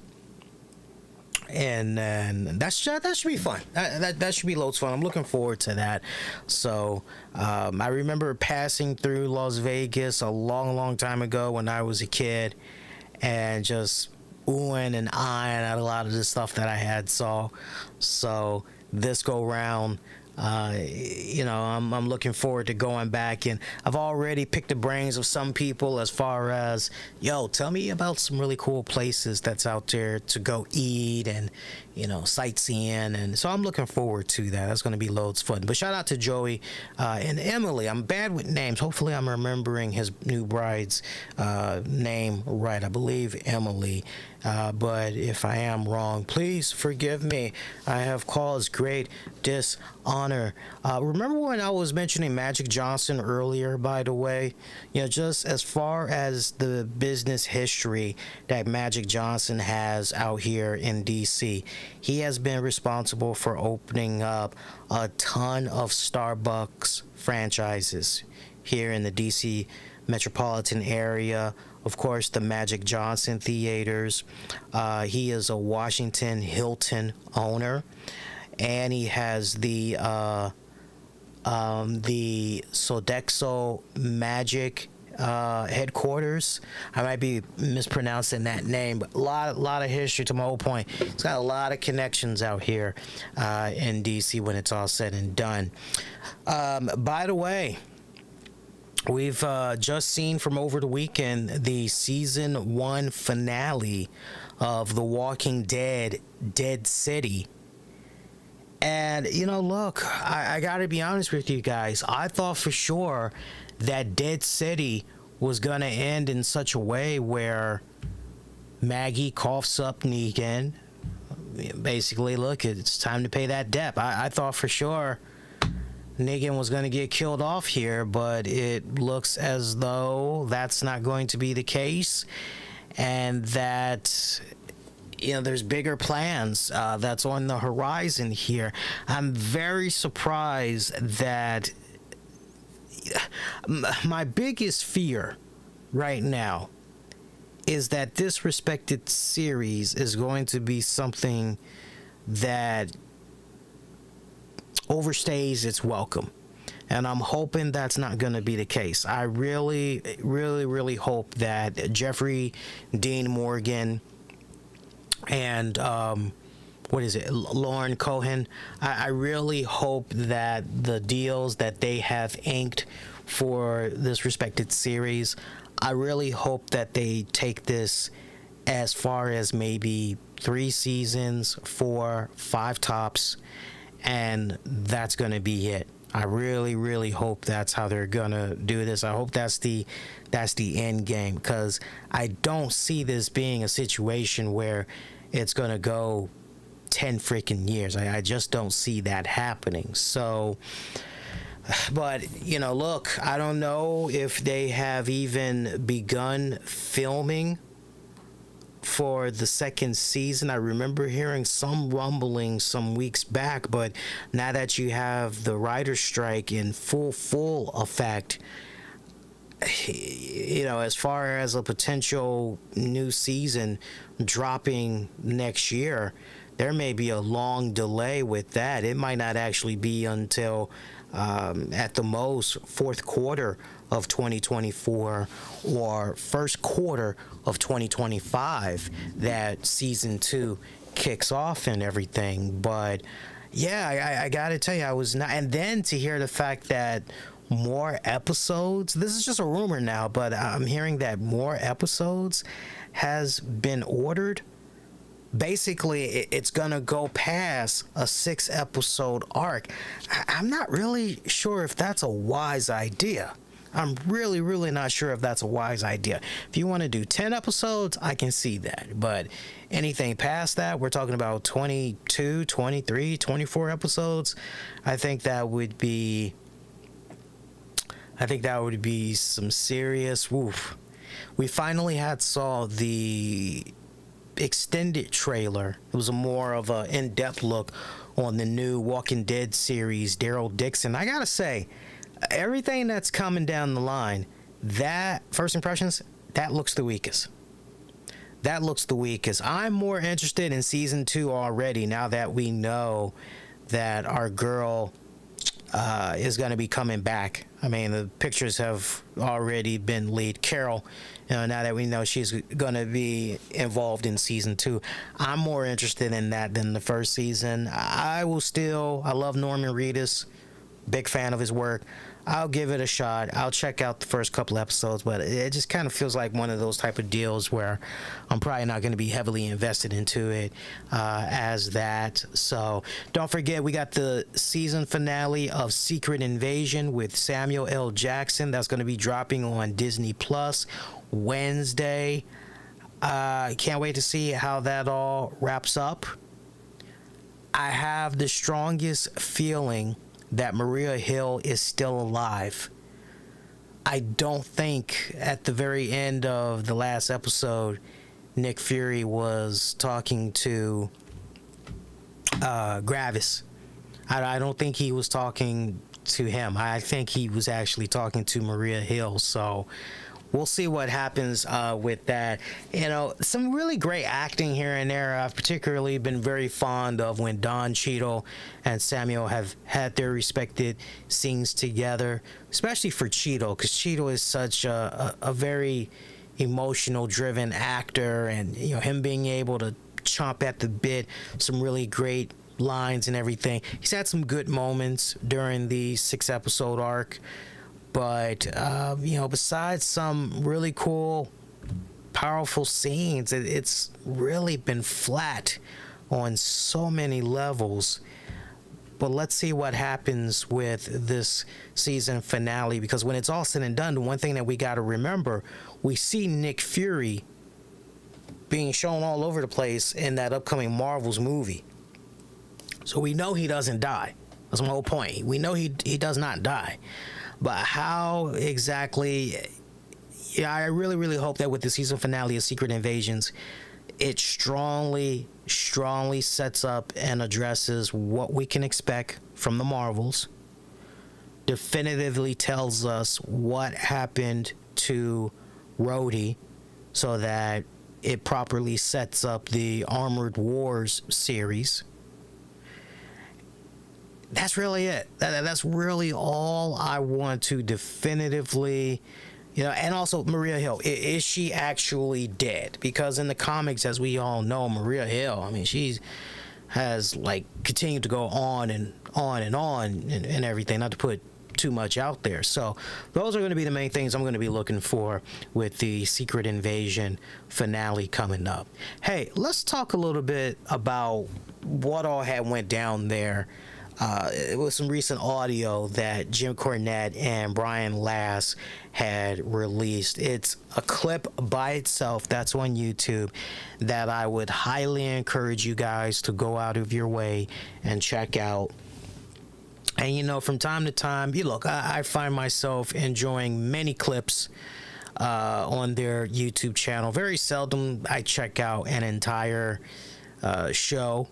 and that should be fun. That should be loads of fun. I'm looking forward to that. So I remember passing through Las Vegas a long time ago when I was a kid, and just oohing and eyeing at a lot of the stuff that I had saw. So this go round, I'm looking forward to going back, and I've already picked the brains of some people as far as, tell me about some really cool places that's out there to go eat and, sightseeing, and so I'm looking forward to that. That's going to be loads of fun. But shout out to Joey and Emily. I'm bad with names. Hopefully I'm remembering his new bride's name right. I believe Emily. But if I am wrong, please forgive me. I have caused great dishonor honor. Remember when I was mentioning Magic Johnson earlier, by the way? Just as far as the business history that Magic Johnson has out here in DC, he has been responsible for opening up a ton of Starbucks franchises here in the DC metropolitan area. Of course, the Magic Johnson Theaters. He is a Washington Hilton owner, and he has the Sodexo Magic headquarters. I might be mispronouncing that name, but a lot of history. To my whole point, it's got a lot of connections out here in DC when it's all said and done. By the way, we've just seen from over the weekend the season 1 finale of The Walking Dead, Dead City. And, look, I gotta be honest with you guys. I thought for sure that Dead City was gonna end in such a way where Maggie coughs up Negan. Basically, look, it's time to pay that debt. I thought for sure Negan was going to get killed off here, but it looks as though that's not going to be the case, and that there's bigger plans that's on the horizon here. I'm very surprised that my biggest fear right now is that this respected series is going to be something that overstays its welcome, and I'm hoping that's not going to be the case. I really, really, really hope that Jeffrey Dean Morgan and Lauren Cohan, I really hope that the deals that they have inked for this respected series, I really hope that they take this as far as maybe 3 seasons, 4, 5 tops, and that's going to be it. I really, really hope that's how they're going to do this. I hope that's the end game, because I don't see this being a situation where it's going to go 10 freaking years. I just don't see that happening. So, but, look, I don't know if they have even begun filming for the second season. I remember hearing some rumbling some weeks back, but now that you have the writer's strike in full effect, as far as a potential new season dropping next year, there may be a long delay with that. It might not actually be until at the most fourth quarter of 2024 or first quarter of 2025 that season 2 kicks off and everything. But yeah, I gotta tell you, I was not, and then to hear the fact that more episodes, this is just a rumor now, but I'm hearing that more episodes has been ordered. Basically, it's gonna go past a 6-episode arc. I'm not really sure if that's a wise idea. I'm really, really not sure if that's a wise idea. If you want to do 10 episodes, I can see that. But anything past that, we're talking about 22, 23, 24 episodes. I think that would be some serious woof. We finally saw the extended trailer. It was more of an in-depth look on the new Walking Dead series, Daryl Dixon. I gotta say, everything that's coming down the line, that first impressions, that looks the weakest. I'm more interested in season 2 already, now that we know that our girl is going to be coming back. I mean, the pictures have already been leaked. Carol, now that we know she's going to be involved in season 2, I'm more interested in that than the first season. I love Norman Reedus, big fan of his work. I'll give it a shot. I'll check out the first couple episodes, but it just kind of feels like one of those type of deals where I'm probably not going to be heavily invested into it as that. So don't forget, we got the season finale of Secret Invasion with Samuel L. Jackson. That's going to be dropping on Disney Plus Wednesday. Can't wait to see how that all wraps up. I have the strongest feeling that Maria Hill is still alive. I don't think at the very end of the last episode, Nick Fury was talking to Gravis. I don't think he was talking to him. I think he was actually talking to Maria Hill. So we'll see what happens with that. You know, some really great acting here and there. I've particularly been very fond of when Don Cheadle and Samuel have had their respected scenes together, especially for Cheadle, because Cheadle is such a very emotional driven actor, and you know, him being able to chomp at the bit, some really great lines and everything. He's had some good moments during the 6-episode arc. But, you know, besides some really cool, powerful scenes, it's really been flat on so many levels. But let's see what happens with this season finale, because when it's all said and done, the one thing that we got to remember, we see Nick Fury being shown all over the place in that upcoming Marvel's movie. So we know he doesn't die. That's my whole point. We know he does not die. But how exactly, yeah, I really, really hope that with the season finale of Secret Invasions, it strongly sets up and addresses what we can expect from the Marvels, definitively tells us what happened to Rhodey so that it properly sets up the Armored Wars series. That's really it. That's really all I want to definitively, you know, and also Maria Hill. Is she actually dead? Because in the comics, as we all know, Maria Hill, I mean, she has like continued to go on and on and on and everything, not to put too much out there. So those are going to be the main things I'm going to be looking for with the Secret Invasion finale coming up. Hey, let's talk a little bit about what all had went down there. It was some recent audio that Jim Cornette and Brian Last had released. It's a clip by itself that's on YouTube that I would highly encourage you guys to go out of your way and check out. And you know, from time to time, I find myself enjoying many clips on their YouTube channel. Very seldom I check out an entire show,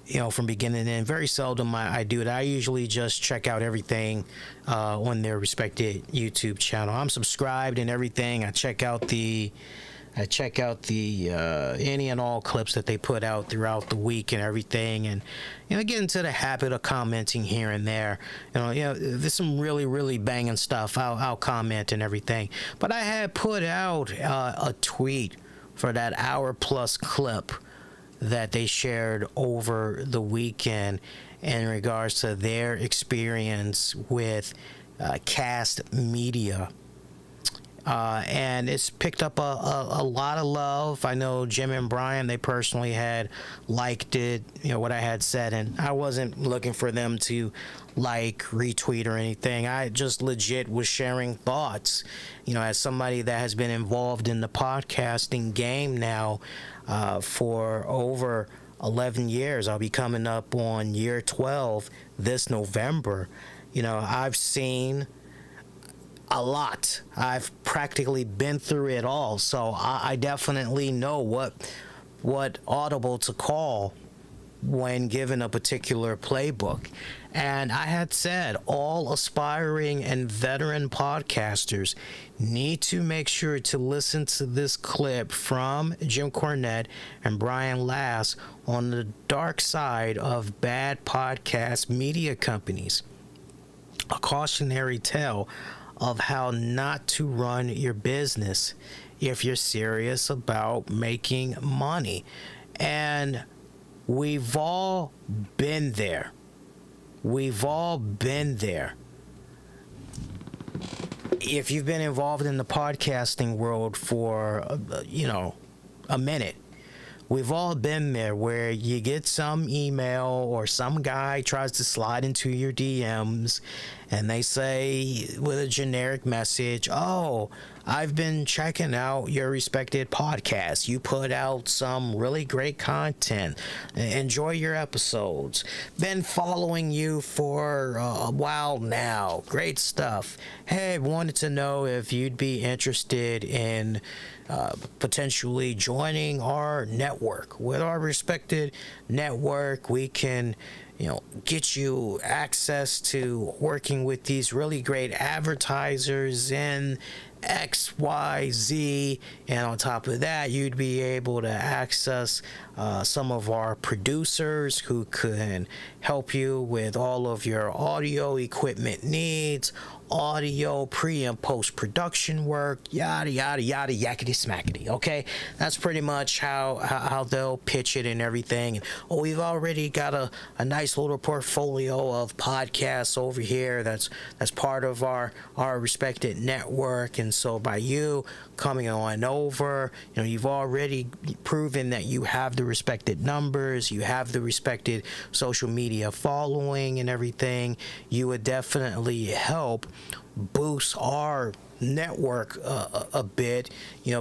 you know, from beginning to end. Very seldom I do it. I usually just check out everything on their respected YouTube channel. I'm subscribed and everything. I check out the any and all clips that they put out throughout the week and everything, and you know, get into the habit of commenting here and there. You know, there's some really, really banging stuff. I'll comment and everything. But I had put out a tweet for that hour-plus clip that they shared over the weekend in regards to their experience with Cast Media. And it's picked up a lot of love. I know Jim and Brian, they personally had liked it, you know, what I had said, and I wasn't looking for them to like, retweet or anything. I just legit was sharing thoughts. You know, as somebody that has been involved in the podcasting game now for over 11 years, I'll be coming up on year 12 this November. You know, I've seen a lot. I've practically been through it all, so I definitely know what audible to call when given a particular playbook. And I had said all aspiring and veteran podcasters need to make sure to listen to this clip from Jim Cornette and Brian Last on the dark side of bad podcast media companies. A cautionary tale of how not to run your business if you're serious about making money. And we've all been there. We've all been there. If you've been involved in the podcasting world for, a minute, we've all been there where you get some email or some guy tries to slide into your DMs and they say with a generic message, oh, I've been checking out your respected podcast. You put out some really great content. Enjoy your episodes. Been following you for a while now. Great stuff. Hey, wanted to know if you'd be interested in potentially joining our network. With our respected network, we can get you access to working with these really great advertisers in XYZ, and on top of that, you'd be able to access some of our producers who can help you with all of your audio equipment needs, audio pre and post production work, yada yada yada yakety smackety. Okay, that's pretty much how they'll pitch it and everything. Oh, we've already got a nice little portfolio of podcasts over here that's part of our respected network, and so by you coming on over, you've already proven that you have the respected numbers, you have the respected social media following and everything. You would definitely help boost our network a bit,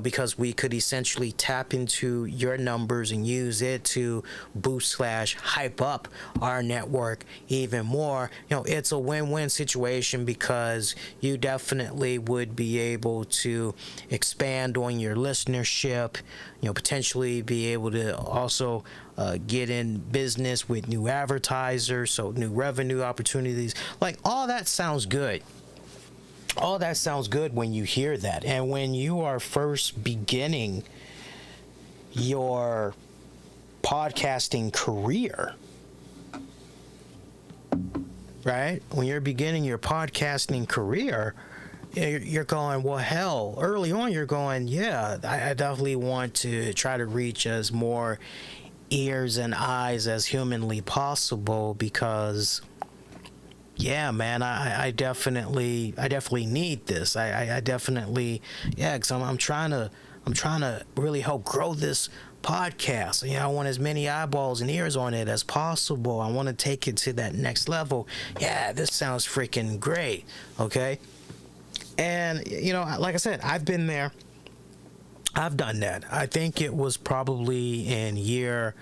because we could essentially tap into your numbers and use it to boost / hype up our network even more. It's a win-win situation, because you definitely would be able to expand on your listenership, potentially be able to also get in business with new advertisers, so new revenue opportunities. Like, all that sounds good. All that sounds good when you hear that. And when you are first beginning your podcasting career, right? When you're beginning your podcasting career, you're going, well, hell, early on you're going, yeah, I definitely want to try to reach as more ears and eyes as humanly possible, because yeah, man, I definitely need this. I definitely, yeah, because I'm trying to really help grow this podcast. I want as many eyeballs and ears on it as possible. I want to take it to that next level. Yeah, this sounds freaking great. Okay, and like I said, I've been there. I've done that. I think it was probably in year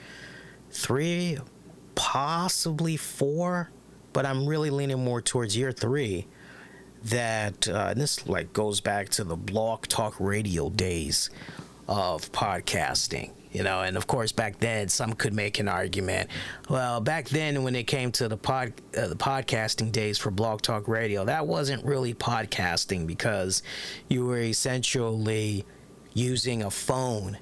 3, possibly 4. But I'm really leaning more towards year 3, that this goes back to the Blog Talk Radio days of podcasting, and of course back then some could make an argument, well, back then when it came to the podcasting days for Blog Talk Radio, that wasn't really podcasting, because you were essentially using a phone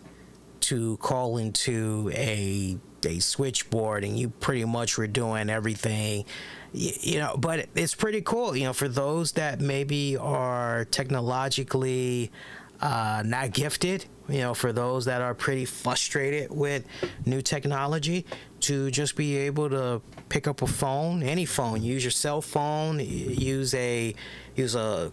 to call into a switchboard, and you pretty much were doing everything, but it's pretty cool, for those that maybe are technologically not gifted, for those that are pretty frustrated with new technology, to just be able to pick up a phone, any phone, use your cell phone, use a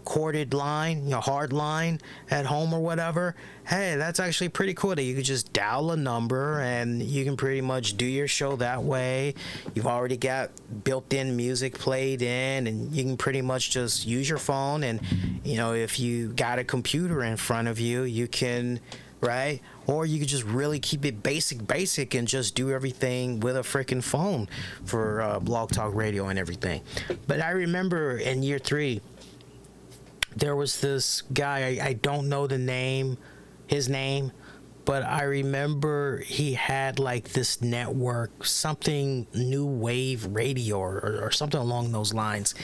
corded line, hard line at home or whatever. Hey, that's actually pretty cool that you could just dial a number and you can pretty much do your show that way. You've already got built-in music played in, and you can pretty much just use your phone, and if you got a computer in front of you, you can, right? Or you could just really keep it basic and just do everything with a freaking phone for Blog Talk Radio and everything. But I remember in year 3, there was this guy, I don't know his name, but I remember he had this network, something New Wave Radio or something along those lines.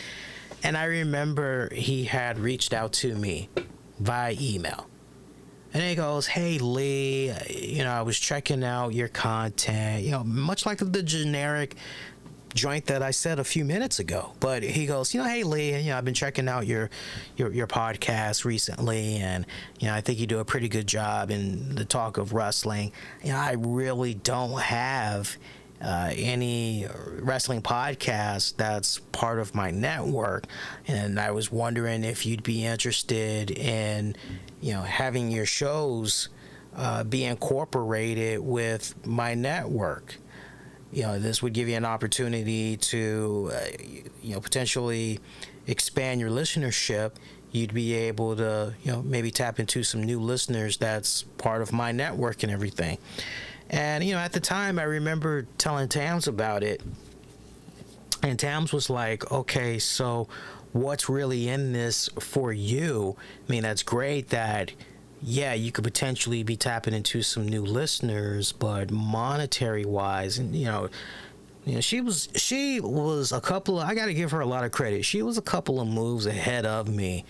And I remember he had reached out to me via email. And he goes, hey, Lee, I was checking out your content, much like the generic joint that I said a few minutes ago. But he goes, hey, Lee, I've been checking out your podcast recently, and, I think you do a pretty good job in the talk of wrestling. I really don't have any wrestling podcast that's part of my network, and I was wondering if you'd be interested in having your shows be incorporated with my network. This would give you an opportunity to potentially expand your listenership, you'd be able to, maybe tap into some new listeners that's part of my network and everything. And, at the time, I remember telling Tams about it. And Tams was like, okay, so what's really in this for you? I mean, that's great that, yeah, you could potentially be tapping into some new listeners, but monetary-wise, and, she was a couple of, I got to give her a lot of credit. She was a couple of moves ahead of me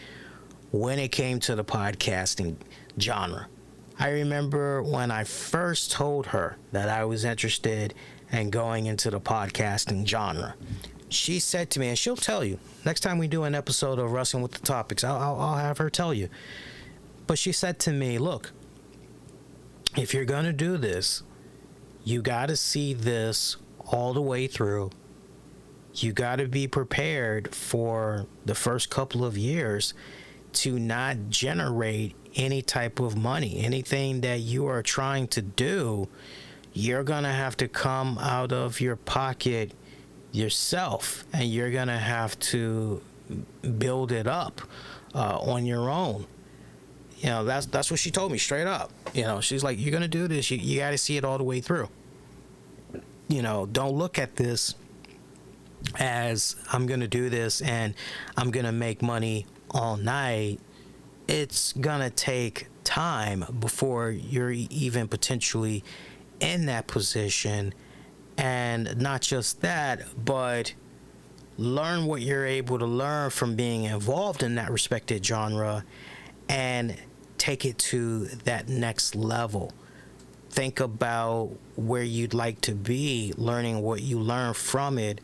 when it came to the podcasting genre. I remember when I first told her that I was interested in going into the podcasting genre. She said to me, and she'll tell you, next time we do an episode of Wrestling with the Topics, I'll have her tell you. But she said to me, look, if you're going to do this, you got to see this all the way through. You got to be prepared for the first couple of years to not generate any type of money. Anything that you are trying to do, you're going to have to come out of your pocket yourself, and you're going to have to build it up on your own. That's what she told me straight up. She's like, you're going to do this. You got to see it all the way through. Don't look at this as I'm going to do this and I'm going to make money all night. It's going to take time before you're even potentially in that position. And not just that, but learn what you're able to learn from being involved in that respected genre and take it to that next level. Think about where you'd like to be, learning what you learn from it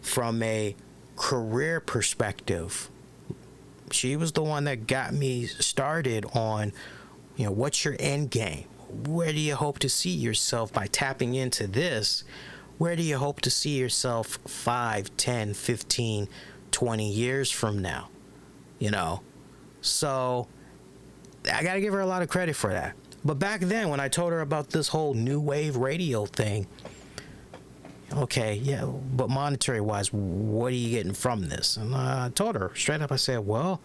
from a career perspective. She was the one that got me started on, what's your end game? Where do you hope to see yourself by tapping into this? Where do you hope to see yourself 5, 10, 15, 20 years from now? So I got to give her a lot of credit for that. But back then, when I told her about this whole new wave radio thing, okay, yeah, but monetary-wise, what are you getting from this? And I told her straight up, I said, well,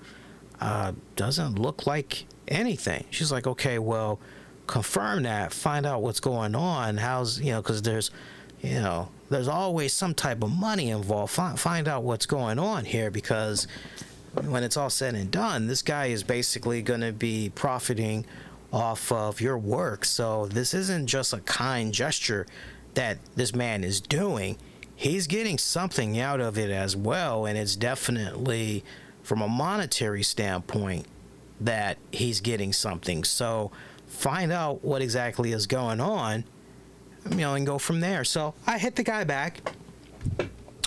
doesn't look like anything. She's like, okay, well, confirm that, find out what's going on. How's, because there's always some type of money involved. Find out what's going on here, because when it's all said and done, this guy is basically going to be profiting off of your work. So this isn't just a kind gesture that this man is doing. He's getting something out of it as well, and it's definitely from a monetary standpoint that he's getting something. So find out what exactly is going on, and go from there. So I hit the guy back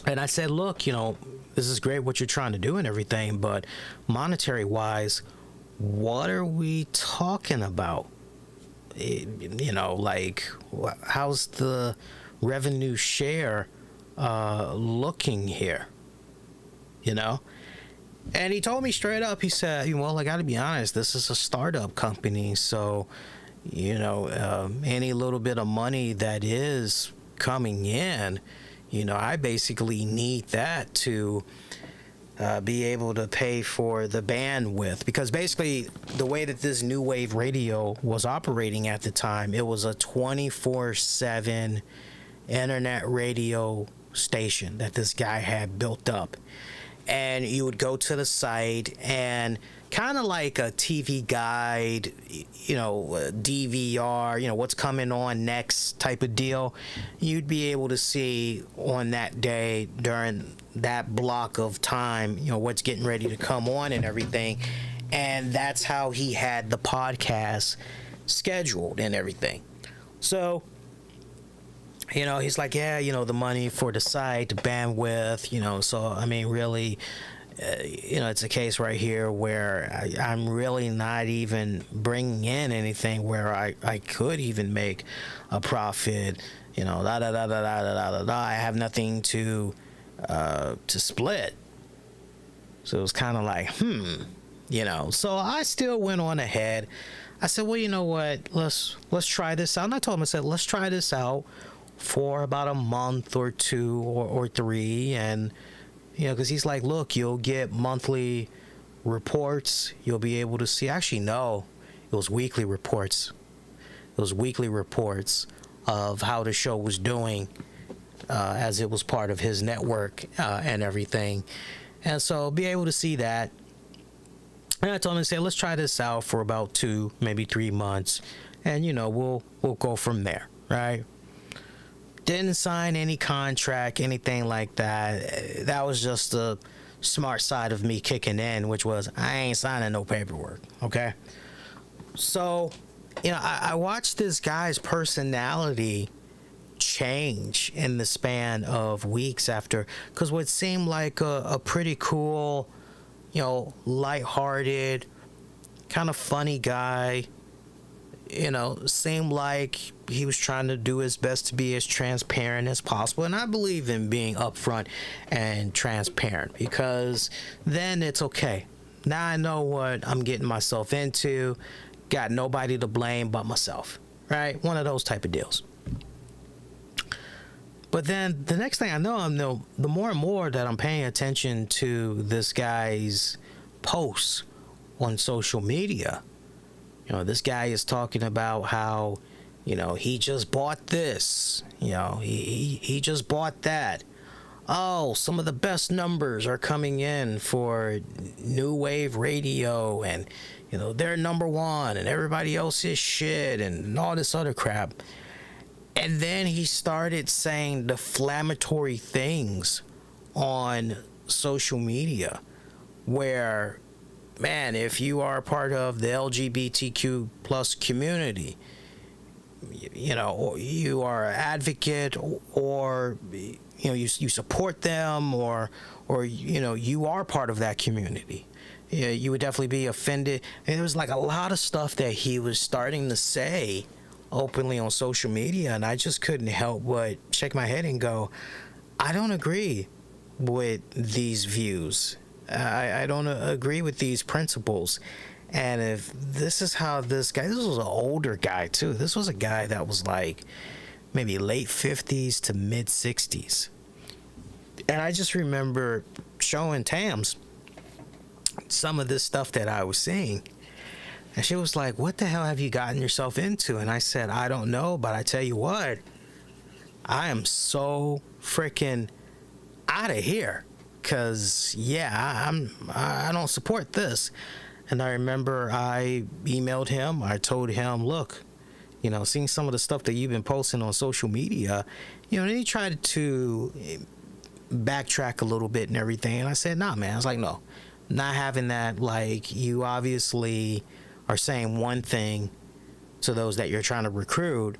and I said, look, this is great what you're trying to do and everything, but monetary wise, what are we talking about? How's the revenue share looking here? And he told me straight up, he said, well, I got to be honest, this is a startup company, so any little bit of money that is coming in, I basically need that to be able to pay for the bandwidth, because basically the way that this new wave radio was operating at the time, it was a 24/7 internet radio station that this guy had built up. And you would go to the site, and kind of like a TV guide, DVR, what's coming on next type of deal, you'd be able to see on that day during that block of time, what's getting ready to come on and everything. And that's how he had the podcast scheduled and everything. So, he's like, yeah, the money for the site, the bandwidth, so, I mean, really, it's a case right here where I'm really not even bringing in anything where I could even make a profit, I have nothing to split. So it was kind of like, so I still went on ahead. I said, well, you know what, let's try this out. And I told him, I said, let's try this out for about a month or two or three, and because he's like, look, you'll get monthly reports. You'll be able to see. Actually, no, it was weekly reports. It was weekly reports of how the show was doing as it was part of his network and everything. And so be able to see that. And I told him, say, let's try this out for about 2, maybe 3 months. And, we'll go from there, right? Didn't sign any contract, anything like that. That was just the smart side of me kicking in, which was, I ain't signing no paperwork, okay? So, I watched this guy's personality change in the span of weeks after, because what seemed like a pretty cool, lighthearted, kind of funny guy, seemed like he was trying to do his best to be as transparent as possible. And I believe in being upfront and transparent, because then it's okay. Now I know what I'm getting myself into. Got nobody to blame but myself, right? One of those type of deals. But then the next thing I know, the more and more that I'm paying attention to this guy's posts on social media, this guy is talking about how, he just bought this, he just bought that. Oh, some of the best numbers are coming in for New Wave Radio, and, they're number one, and everybody else is shit, and all this other crap. And then he started saying deflammatory things on social media where, man, if you are part of the LGBTQ plus community, or you are an advocate, or you support them, or you are part of that community, you would definitely be offended. And there was like a lot of stuff that he was starting to say openly on social media, and I just couldn't help but shake my head and go, I don't agree with these views. I don't agree with these principles. And if this is how this was an older guy too. This was a guy that was like maybe late 50s to mid 60s. And I just remember showing Tams some of this stuff that I was seeing. And she was like, what the hell have you gotten yourself into? And I said, I don't know, but I tell you what, I am so freaking out of here. Because, I don't support this. And I remember I emailed him. I told him, look, seeing some of the stuff that you've been posting on social media, and he tried to backtrack a little bit and everything. And I said, nah, man. I was like, no, not having that. Like, you obviously are saying one thing to those that you're trying to recruit,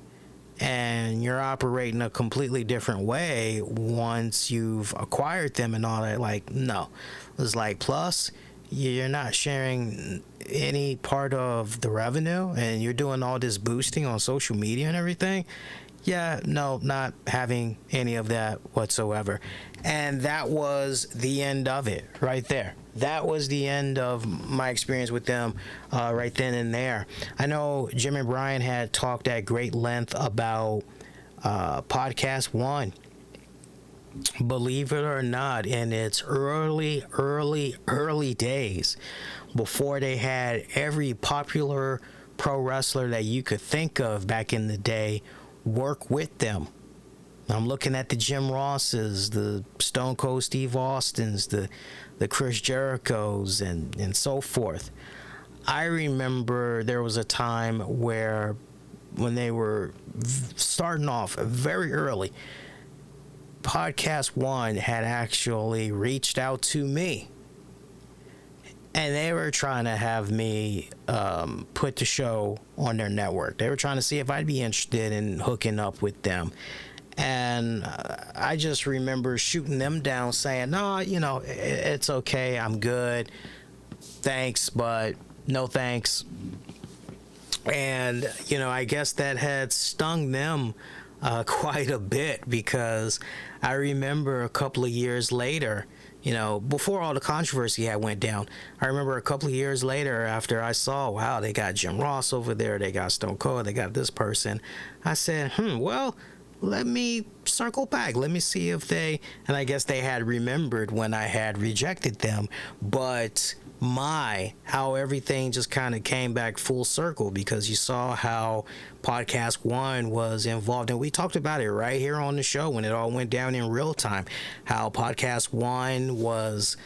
and you're operating a completely different way once you've acquired them and all that. Like, no. It's like, plus, you're not sharing any part of the revenue, and you're doing all this boosting on social media and everything. Yeah, no, not having any of that whatsoever. And that was the end of it right there. That was the end of my experience with them right then and there. I know Jim and Brian had talked at great length about Podcast One. Believe it or not, in its early days, before they had every popular pro wrestler that you could think of back in the day work with them. I'm looking at the Jim Rosses, the Stone Cold Steve Austins, the Chris Jerichos, and so forth. I remember there was a time where when they were starting off very early, Podcast One had actually reached out to me, and they were trying to have me put the show on their network. They were trying to see if I'd be interested in hooking up with them. And I just remember shooting them down saying, no, it's okay. I'm good. Thanks, but no thanks. And, I guess that had stung them quite a bit, because I remember a couple of years later, before all the controversy had went down, I remember a couple of years later after I saw, wow, they got Jim Ross over there, they got Stone Cold, they got this person. I said, well, let me circle back. Let me see if they, and I guess they had remembered when I had rejected them, but how everything just kind of came back full circle, because you saw how Podcast One was involved, and we talked about it right here on the show when it all went down in real time, how Podcast One was,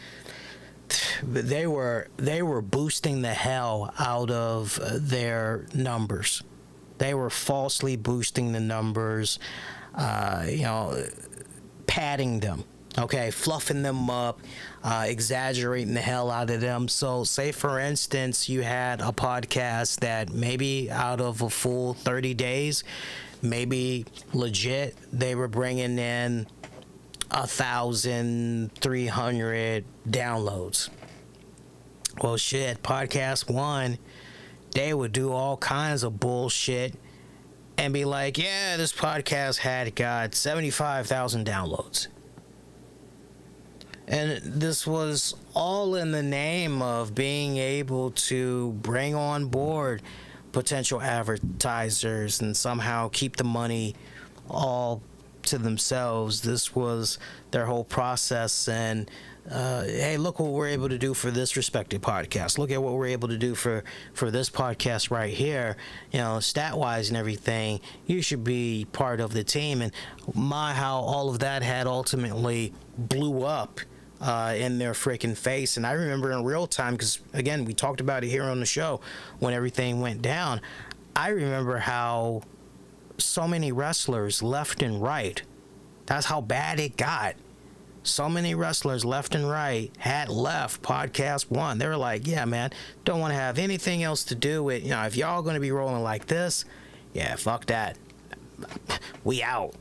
they were boosting the hell out of their numbers. They were falsely boosting the numbers, padding them, okay, fluffing them up, exaggerating the hell out of them. So say for instance you had a podcast that maybe out of a full 30 days, maybe legit they were bringing in 1,300 downloads. Well, shit, Podcast One, they would do all kinds of bullshit and be like, yeah, this podcast had got 75,000 downloads. And this was all in the name of being able to bring on board potential advertisers and somehow keep the money all to themselves. This was their whole process. And hey, look what we're able to do for this respected podcast. Look at what we're able to do for this podcast right here. Stat wise and everything, you should be part of the team. And how all of that had ultimately blew up in their freaking face. And I remember in real time, because again, we talked about it here on the show when everything went down. I remember how so many wrestlers left and right, that's how bad it got. So many wrestlers left and right had left Podcast One. They were like, yeah, man, don't want to have anything else to do with, if y'all going to be rolling like this, yeah, fuck that. We out.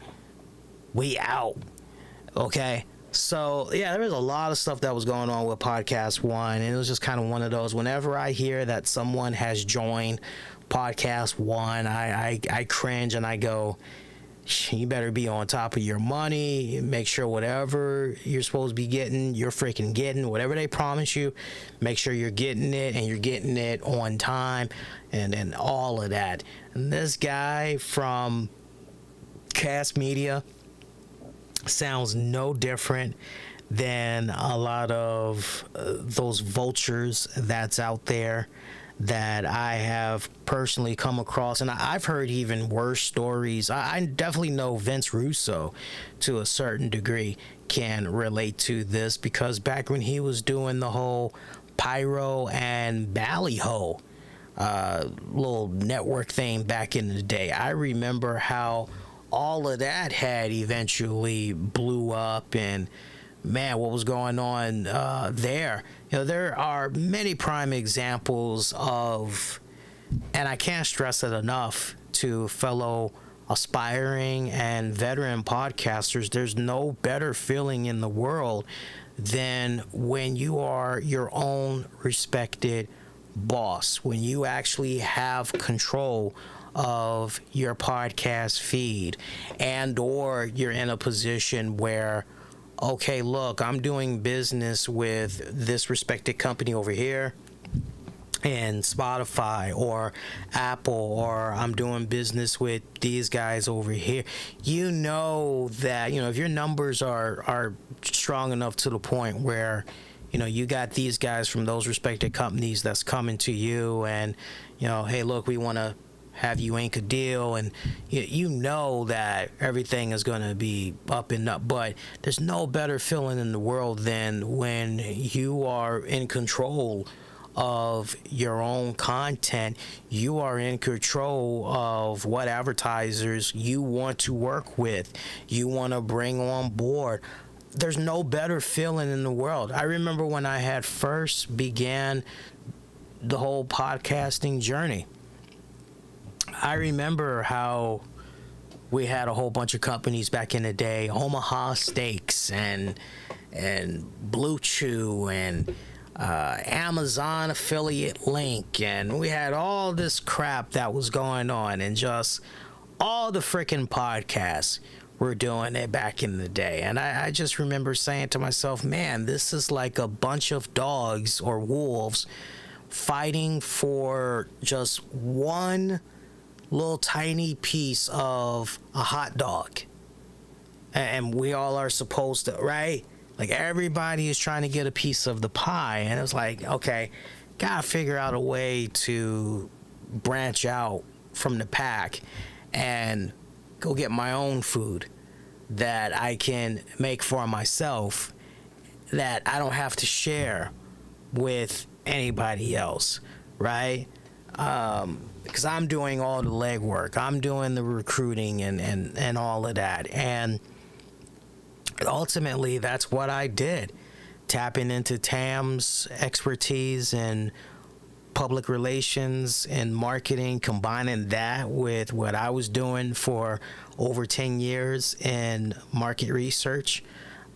Okay. So, yeah, there was a lot of stuff that was going on with Podcast One, and it was just kind of one of those, whenever I hear that someone has joined Podcast One, I cringe and I go, you better be on top of your money, make sure whatever you're supposed to be getting, you're freaking getting. Whatever they promise you, make sure you're getting it, and you're getting it on time, and all of that. And this guy from Cast Media sounds no different than a lot of those vultures that's out there that I have personally come across, and I've heard even worse stories. I definitely know Vince Russo to a certain degree can relate to this, because back when he was doing the whole Pyro and Ballyho little network thing back in the day, I remember how all of that had eventually blew up, and man, what was going on there. There are many prime examples of, and I can't stress it enough to fellow aspiring and veteran podcasters, there's no better feeling in the world than when you are your own respected boss, when you actually have control of your podcast feed, and or you're in a position where, okay, look, I'm doing business with this respected company over here and Spotify or Apple, or I'm doing business with these guys over here. You know that, if your numbers are strong enough to the point where, you got these guys from those respected companies that's coming to you and, hey, look, we want to have you ink a deal, and you know that everything is going to be up and up. But there's no better feeling in the world than when you are in control of your own content. You are in control of what advertisers you want to work with, you want to bring on board. There's no better feeling in the world. I remember when I had first began the whole podcasting journey, I remember how we had a whole bunch of companies back in the day, Omaha Steaks and Blue Chew and Amazon affiliate link, and we had all this crap that was going on, and just all the freaking podcasts were doing it back in the day. And I just remember saying to myself, man, this is like a bunch of dogs or wolves fighting for just one little tiny piece of a hot dog. and we all are supposed to, right? Like, everybody is trying to get a piece of the pie, and it's like, okay, gotta figure out a way to branch out from the pack and go get my own food that I can make for myself, that I don't have to share with anybody else, right? Because I'm doing all the legwork, I'm doing the recruiting and all of that, and ultimately that's what I did, tapping into Tam's expertise in public relations and marketing, combining that with what I was doing for over 10 years in market research.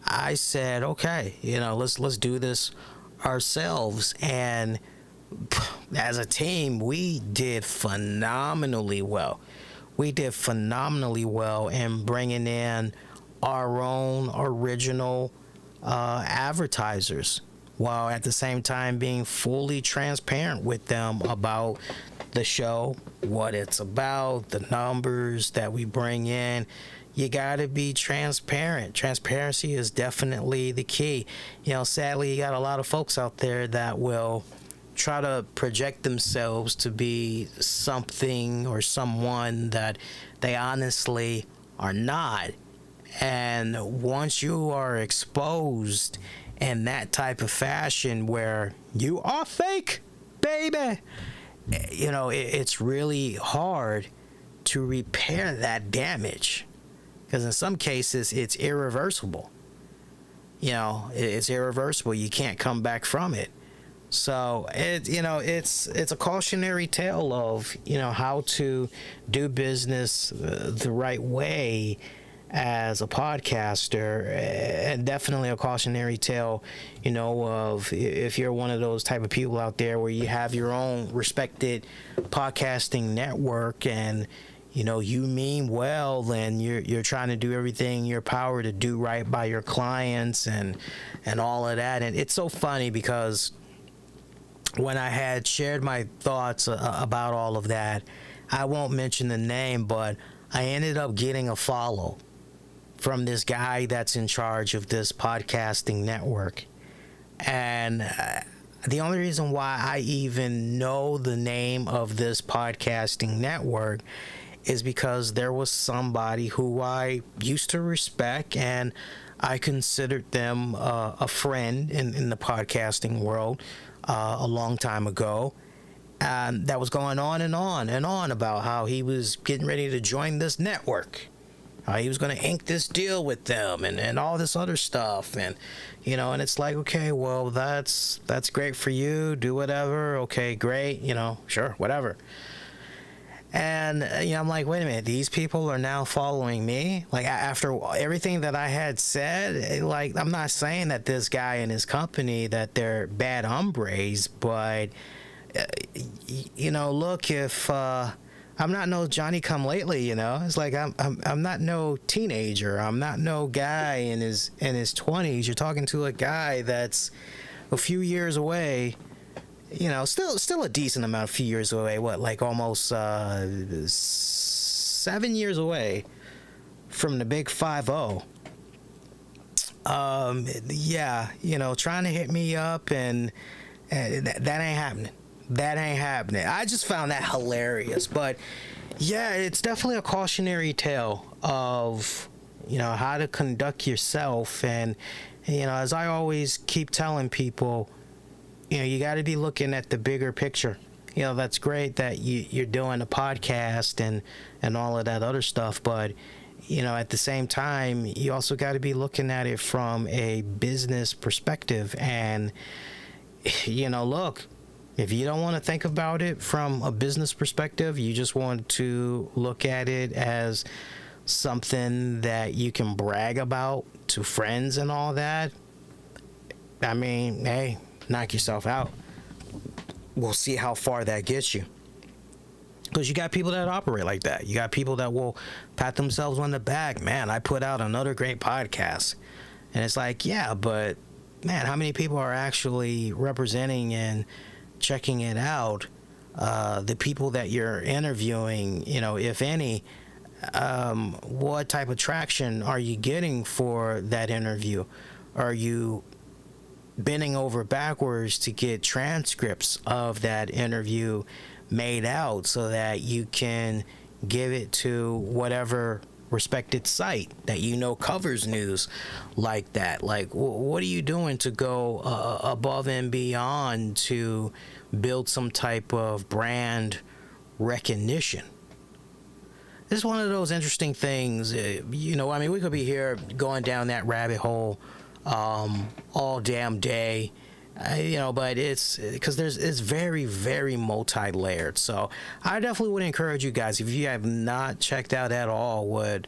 I said, okay, let's do this ourselves. And as a team, we did phenomenally well. We did phenomenally well in bringing in our own original advertisers, while at the same time being fully transparent with them about the show, what it's about, the numbers that we bring in. You got to be transparent. Transparency is definitely the key. Sadly, you got a lot of folks out there that will try to project themselves to be something or someone that they honestly are not. And once you are exposed in that type of fashion where you are fake, baby, it's really hard to repair that damage, because in some cases it's irreversible. It's irreversible. You can't come back from it. So it's a cautionary tale of how to do business the right way as a podcaster, and definitely a cautionary tale, of if you're one of those type of people out there where you have your own respected podcasting network, and you mean well, and you're trying to do everything in your power to do right by your clients and all of that. And it's so funny because when I had shared my thoughts about all of that, I won't mention the name, but I ended up getting a follow from this guy that's in charge of this podcasting network. And the only reason why I even know the name of this podcasting network is because there was somebody who I used to respect, and I considered them a friend in the podcasting world a long time ago. And that was going on and on and on about how he was getting ready to join this network. He was going to ink this deal with them and all this other stuff. And, and it's like, okay, well, that's great for you. Do whatever. Okay, great. Sure, whatever. And, I'm like, wait a minute. These people are now following me? Like, after everything that I had said, like, I'm not saying that this guy and his company, that they're bad hombres, but, look, if... I'm not no Johnny come lately, It's like I'm not no teenager. I'm not no guy in his 20s. You're talking to a guy that's a few years away, still a decent amount, a few years away. What, like almost 7 years away from the big 5-0. Yeah, trying to hit me up, and that ain't happening. That ain't happening. I just found that hilarious. But yeah, it's definitely a cautionary tale of, how to conduct yourself. And, as I always keep telling people, you got to be looking at the bigger picture. That's great that you're doing a podcast and all of that other stuff. But, at the same time, you also got to be looking at it from a business perspective. And, look, if you don't want to think about it from a business perspective, you just want to look at it as something that you can brag about to friends and all that, I mean, hey, knock yourself out. We'll see how far that gets you. Because you got people that operate like that. You got people that will pat themselves on the back. Man, I put out another great podcast. And it's like, yeah, but man, how many people are actually representing and checking it out? The people that you're interviewing, if any, what type of traction are you getting for that interview? Are you bending over backwards to get transcripts of that interview made out so that you can give it to whatever respected site that you know covers news like that? Like, what are you doing to go above and beyond to build some type of brand recognition? This is one of those interesting things. I mean, we could be here going down that rabbit hole all damn day, but it's because it's very, very multi-layered. So I definitely would encourage you guys, if you have not checked out at all what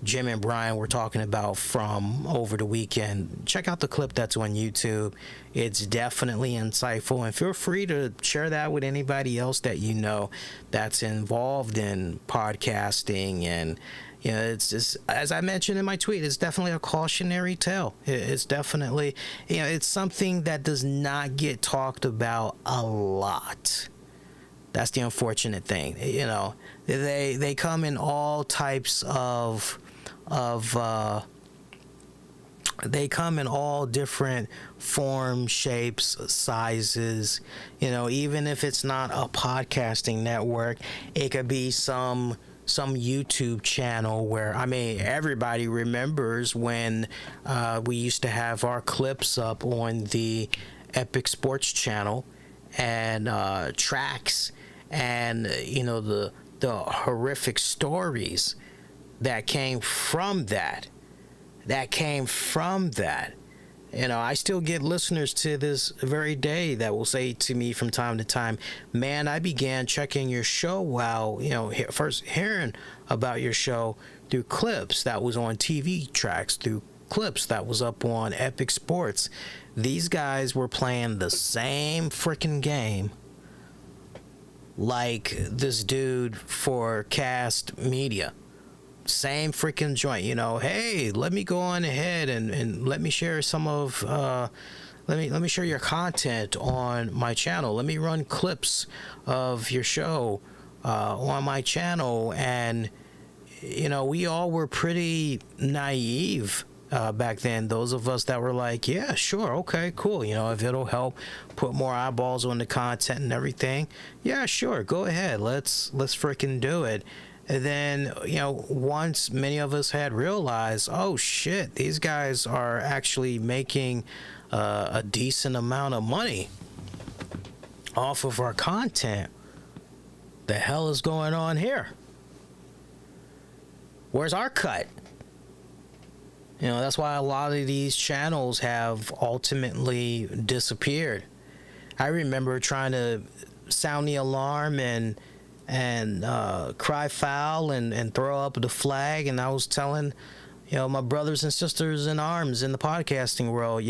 Jim and Brian were talking about from over the weekend, check out the clip that's on YouTube. It's definitely insightful, and feel free to share that with anybody else that you know that's involved in podcasting. And it's just, as I mentioned in my tweet, it's definitely a cautionary tale. It's definitely, it's something that does not get talked about a lot. That's the unfortunate thing. They come in all types of they come in all different forms, shapes, sizes. Even if it's not a podcasting network, it could be some YouTube channel where, I mean, everybody remembers when we used to have our clips up on the Epic Sports channel and tracks, and the horrific stories that came from that. I still get listeners to this very day that will say to me from time to time, man, I began checking your show while, first hearing about your show through clips that was on TV tracks, through clips that was up on Epic Sports. These guys were playing the same freaking game like this dude for Cast Media. Same freaking joint, hey, let me go on ahead and let me share some of let me share your content on my channel. Let me run clips of your show on my channel. And we all were pretty naive back then. Those of us that were like, yeah, sure, okay, cool, if it'll help put more eyeballs on the content and everything, yeah, sure, go ahead, let's freaking do it. And then, once many of us had realized, oh shit, these guys are actually making a decent amount of money off of our content. The hell is going on here? Where's our cut? That's why a lot of these channels have ultimately disappeared. I remember trying to sound the alarm and cry foul and throw up the flag, and I was telling my brothers and sisters in arms in the podcasting world,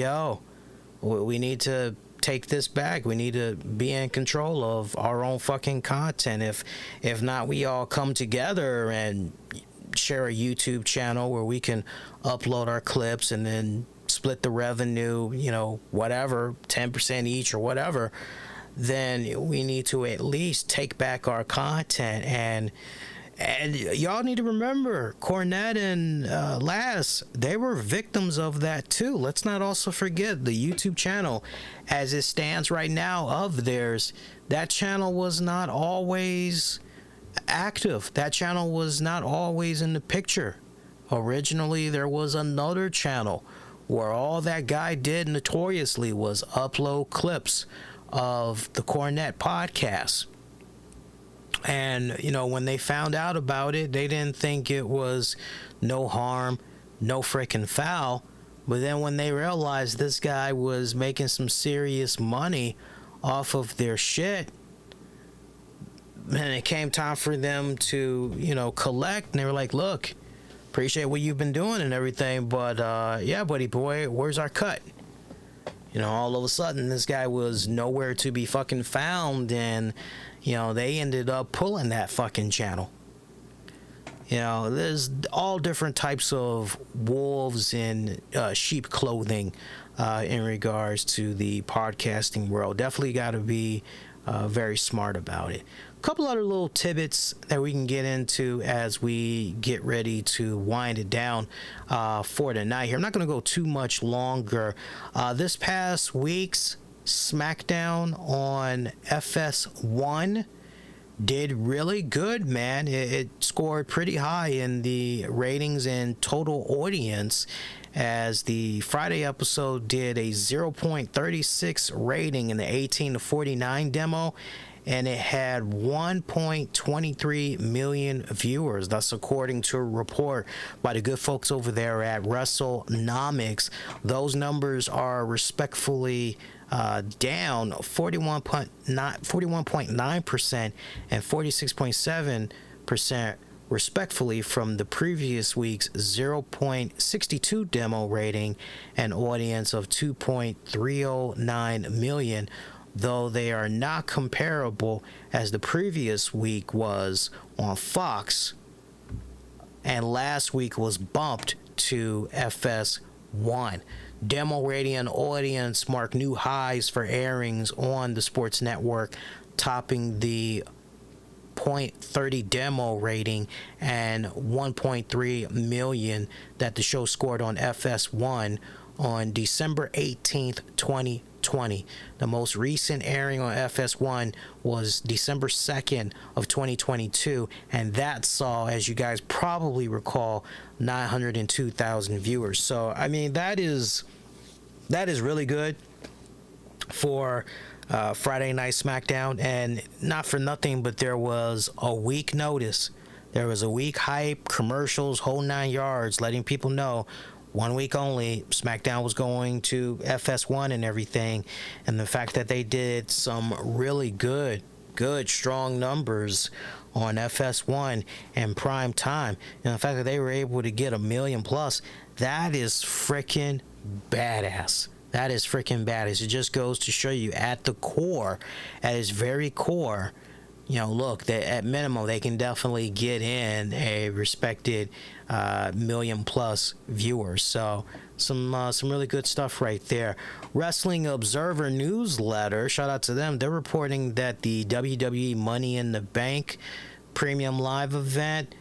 we need to take this back. We need to be in control of our own fucking content. If not, we all come together and share a YouTube channel where we can upload our clips and then split the revenue, whatever, 10% each or whatever. Then we need to at least take back our content. And y'all need to remember, Cornette and Lass, they were victims of that too. Let's not also forget the YouTube channel as it stands right now of theirs. That channel was not always active. That channel was not always in the picture. Originally, there was another channel where all that guy did notoriously was upload clips of the Cornette podcast. And when they found out about it, they didn't think it was no harm, no freaking foul. But then when they realized this guy was making some serious money off of their shit, and it came time for them to collect, and they were like, look, appreciate what you've been doing and everything, but yeah, buddy boy, where's our cut? All of a sudden, this guy was nowhere to be fucking found, and, they ended up pulling that fucking channel. There's all different types of wolves in sheep clothing in regards to the podcasting world. Definitely got to be very smart about it. A couple other little tidbits that we can get into as we get ready to wind it down for tonight here. I'm not going to go too much longer. This past week's SmackDown on FS1 did really good, man. It scored pretty high in the ratings and total audience, as the Friday episode did a 0.36 rating in the 18 to 49 demo, and it had 1.23 million viewers. That's according to a report by the good folks over there at WrestleNomics. Those numbers are respectfully down 41.9% and 46.7% respectfully from the previous week's 0.62 demo rating and audience of 2.309 million, though they are not comparable as the previous week was on Fox and last week was bumped to FS1. Demo rating and audience mark new highs for airings on the sports network, topping the 0.30 demo rating and 1.3 million that the show scored on FS1 on December 18th, 2020. The most recent airing on FS1 was December 2nd of 2022, and that saw, as you guys probably recall, 902,000 viewers. So, I mean, that is really good for Friday Night SmackDown, and not for nothing, but there was a week notice. There was a week hype, commercials, whole 9 yards, letting people know 1 week only SmackDown was going to FS1 and everything. And the fact that they did some really good, strong numbers on FS1 in prime time, and the fact that they were able to get 1 million plus, that is freaking badass. That is freaking badass. It just goes to show you, at the core, at its very core, you know, look, at minimum, they can definitely get in a respected million plus viewers. So some really good stuff right there. Wrestling Observer newsletter, shout out to them. They're reporting that the WWE Money in the Bank Premium Live event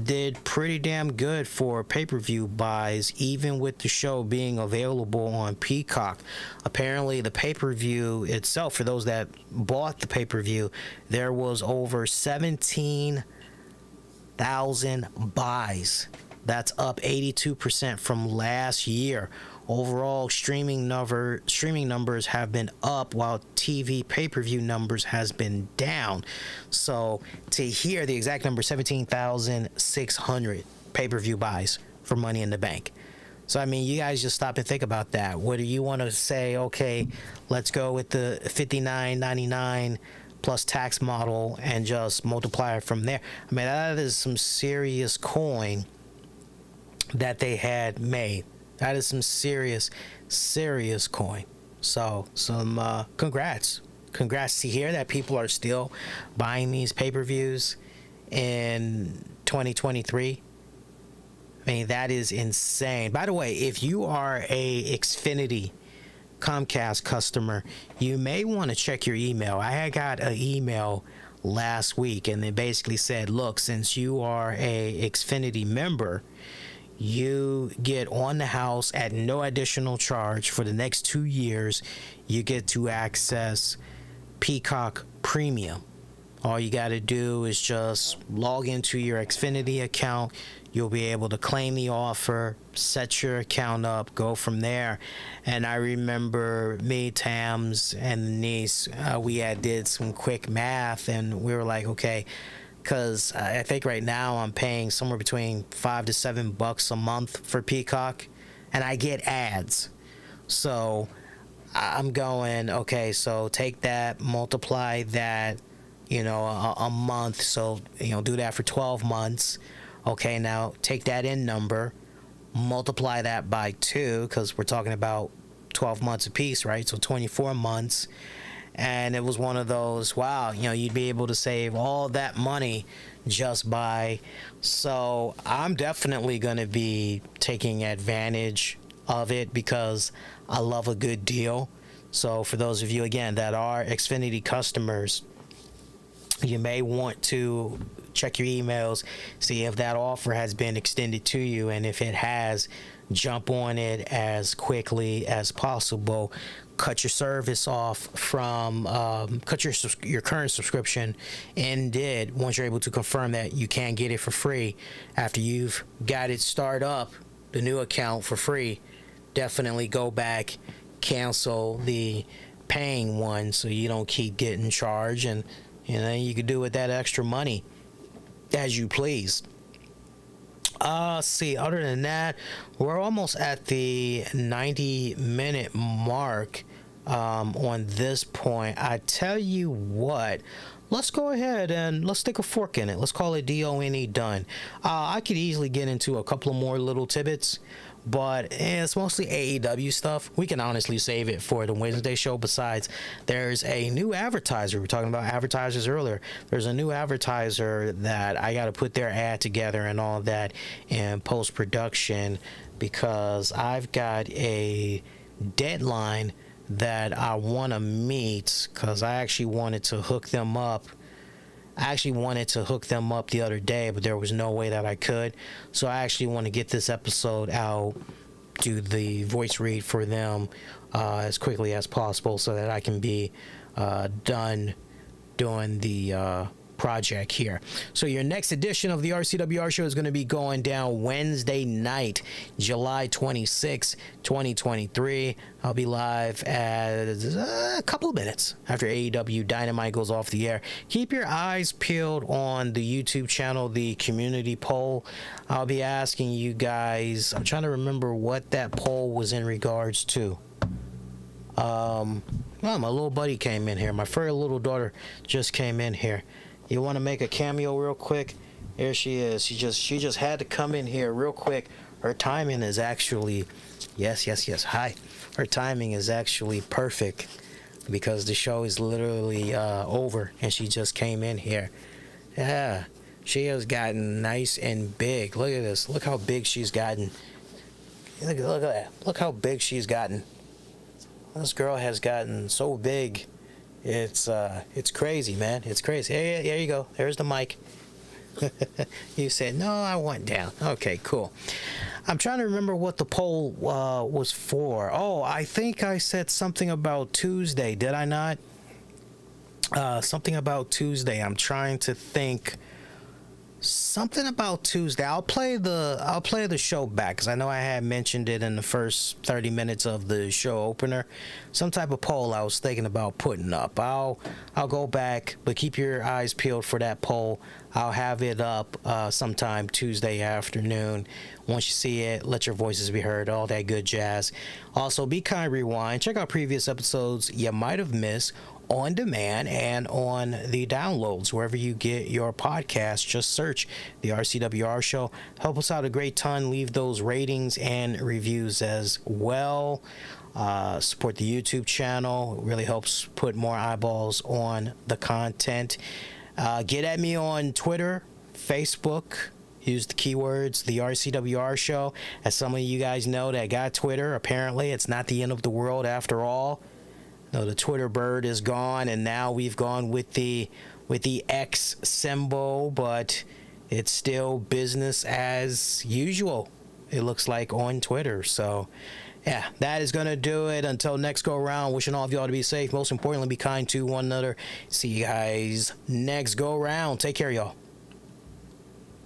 did pretty damn good for pay-per-view buys, even with the show being available on Peacock. Apparently, the pay-per-view itself, for those that bought the pay-per-view, there was over 17,000 buys. That's up 82% from last year. Overall, streaming numbers have been up, while TV pay-per-view numbers has been down. So to hear the exact number, 17,600 pay-per-view buys for Money in the Bank. So, I mean, you guys just stop and think about that. Whether you want to say, okay, let's go with the $59.99 plus tax model and just multiply it from there. I mean, that is some serious coin that they had made. That is some serious coin. So some congrats to hear that people are still buying these pay-per-views in 2023. I mean, that is insane. By the way, if you are a Xfinity Comcast customer, you may want to check your email. I had got an email last week, and it basically said, look, since you are a Xfinity member, you get on the house at no additional charge for the next 2 years. You get to access Peacock Premium. All you got to do is just log into your Xfinity account. You'll be able to claim the offer, set your account up, go from there. And I remember me, Tams, and the niece, we did some quick math, and we were like, okay, because I think right now I'm paying somewhere between $5 to $7 a month for Peacock, and I get ads. So I'm going, okay, so take that, multiply that, a month. So, do that for 12 months. Okay, now take that in number, multiply that by 2, because we're talking about 12 months apiece, right? So 24 months. And it was one of those, wow, you'd be able to save all that money just by. So I'm definitely going to be taking advantage of it because I love a good deal. So for those of you, again, that are Xfinity customers, you may want to check your emails, see if that offer has been extended to you, and if it has, jump on it as quickly as possible. Cut your service off from, cut your current subscription, end it once you're able to confirm that you can get it for free. After you've got it start up, the new account for free, definitely go back, cancel the paying one so you don't keep getting charged, and you can do with that extra money as you please. See, other than that, we're almost at the 90-minute mark on this point. I tell you what, let's go ahead and let's stick a fork in it. Let's call it DONE done. I could easily get into a couple of more little tidbits, but it's mostly AEW stuff. We can honestly save it for the Wednesday show. Besides, there's a new advertiser. We were talking about advertisers earlier. There's a new advertiser that I got to put their ad together and all that in post-production, because I've got a deadline that I want to meet, because I actually wanted to hook them up. The other day, but there was no way that I could. So I actually want to get this episode out, do the voice read for them as quickly as possible so that I can be done doing the project here. So your next edition of the RCWR show is going to be going down Wednesday night, July 26, 2023. I'll be live at a couple of minutes after AEW Dynamite goes off the air. Keep your eyes peeled on the YouTube channel, the community poll. I'll be asking you guys, I'm trying to remember what that poll was in regards to. Well, my little buddy came in here. My furry little daughter just came in here. You want to make a cameo real quick? Here she is. She just had to come in here real quick. Her timing is actually, yes. Hi. Her timing is actually perfect, because the show is literally over, and she just came in here. Yeah, she has gotten nice and big. Look at this. Look how big she's gotten. Look at that. Look how big she's gotten. This girl has gotten so big. It's crazy, man. It's crazy. Hey, there you go. There's the mic. You said, no, I want down. Okay, cool. I'm trying to remember what the poll was for. Oh, I think I said something about Tuesday. Did I not? Something about Tuesday. I'm trying to think. Something about Tuesday. I'll play the show back, because I know I had mentioned it in the first 30 minutes of the show opener. Some type of poll I was thinking about putting up. I'll go back, but keep your eyes peeled for that poll. I'll have it up sometime Tuesday afternoon. Once you see it, let your voices be heard, all that good jazz. Also, Be Kind Rewind. Check out previous episodes you might have missed on demand and on the downloads wherever you get your podcast. Just search the RCWR show. Help us out a great ton. Leave those ratings and reviews as well. Support the YouTube channel. It really helps put more eyeballs on the content. Get at me on Twitter, Facebook. Use the keywords the RCWR show. As some of you guys know that got Twitter, apparently it's not the end of the world after all. No, the Twitter bird is gone, and now we've gone with the X symbol, but it's still business as usual, it looks like, on Twitter. So yeah, that is going to do it. Until next go around, wishing all of y'all to be safe. Most importantly, be kind to one another. See you guys next go around. Take care, y'all.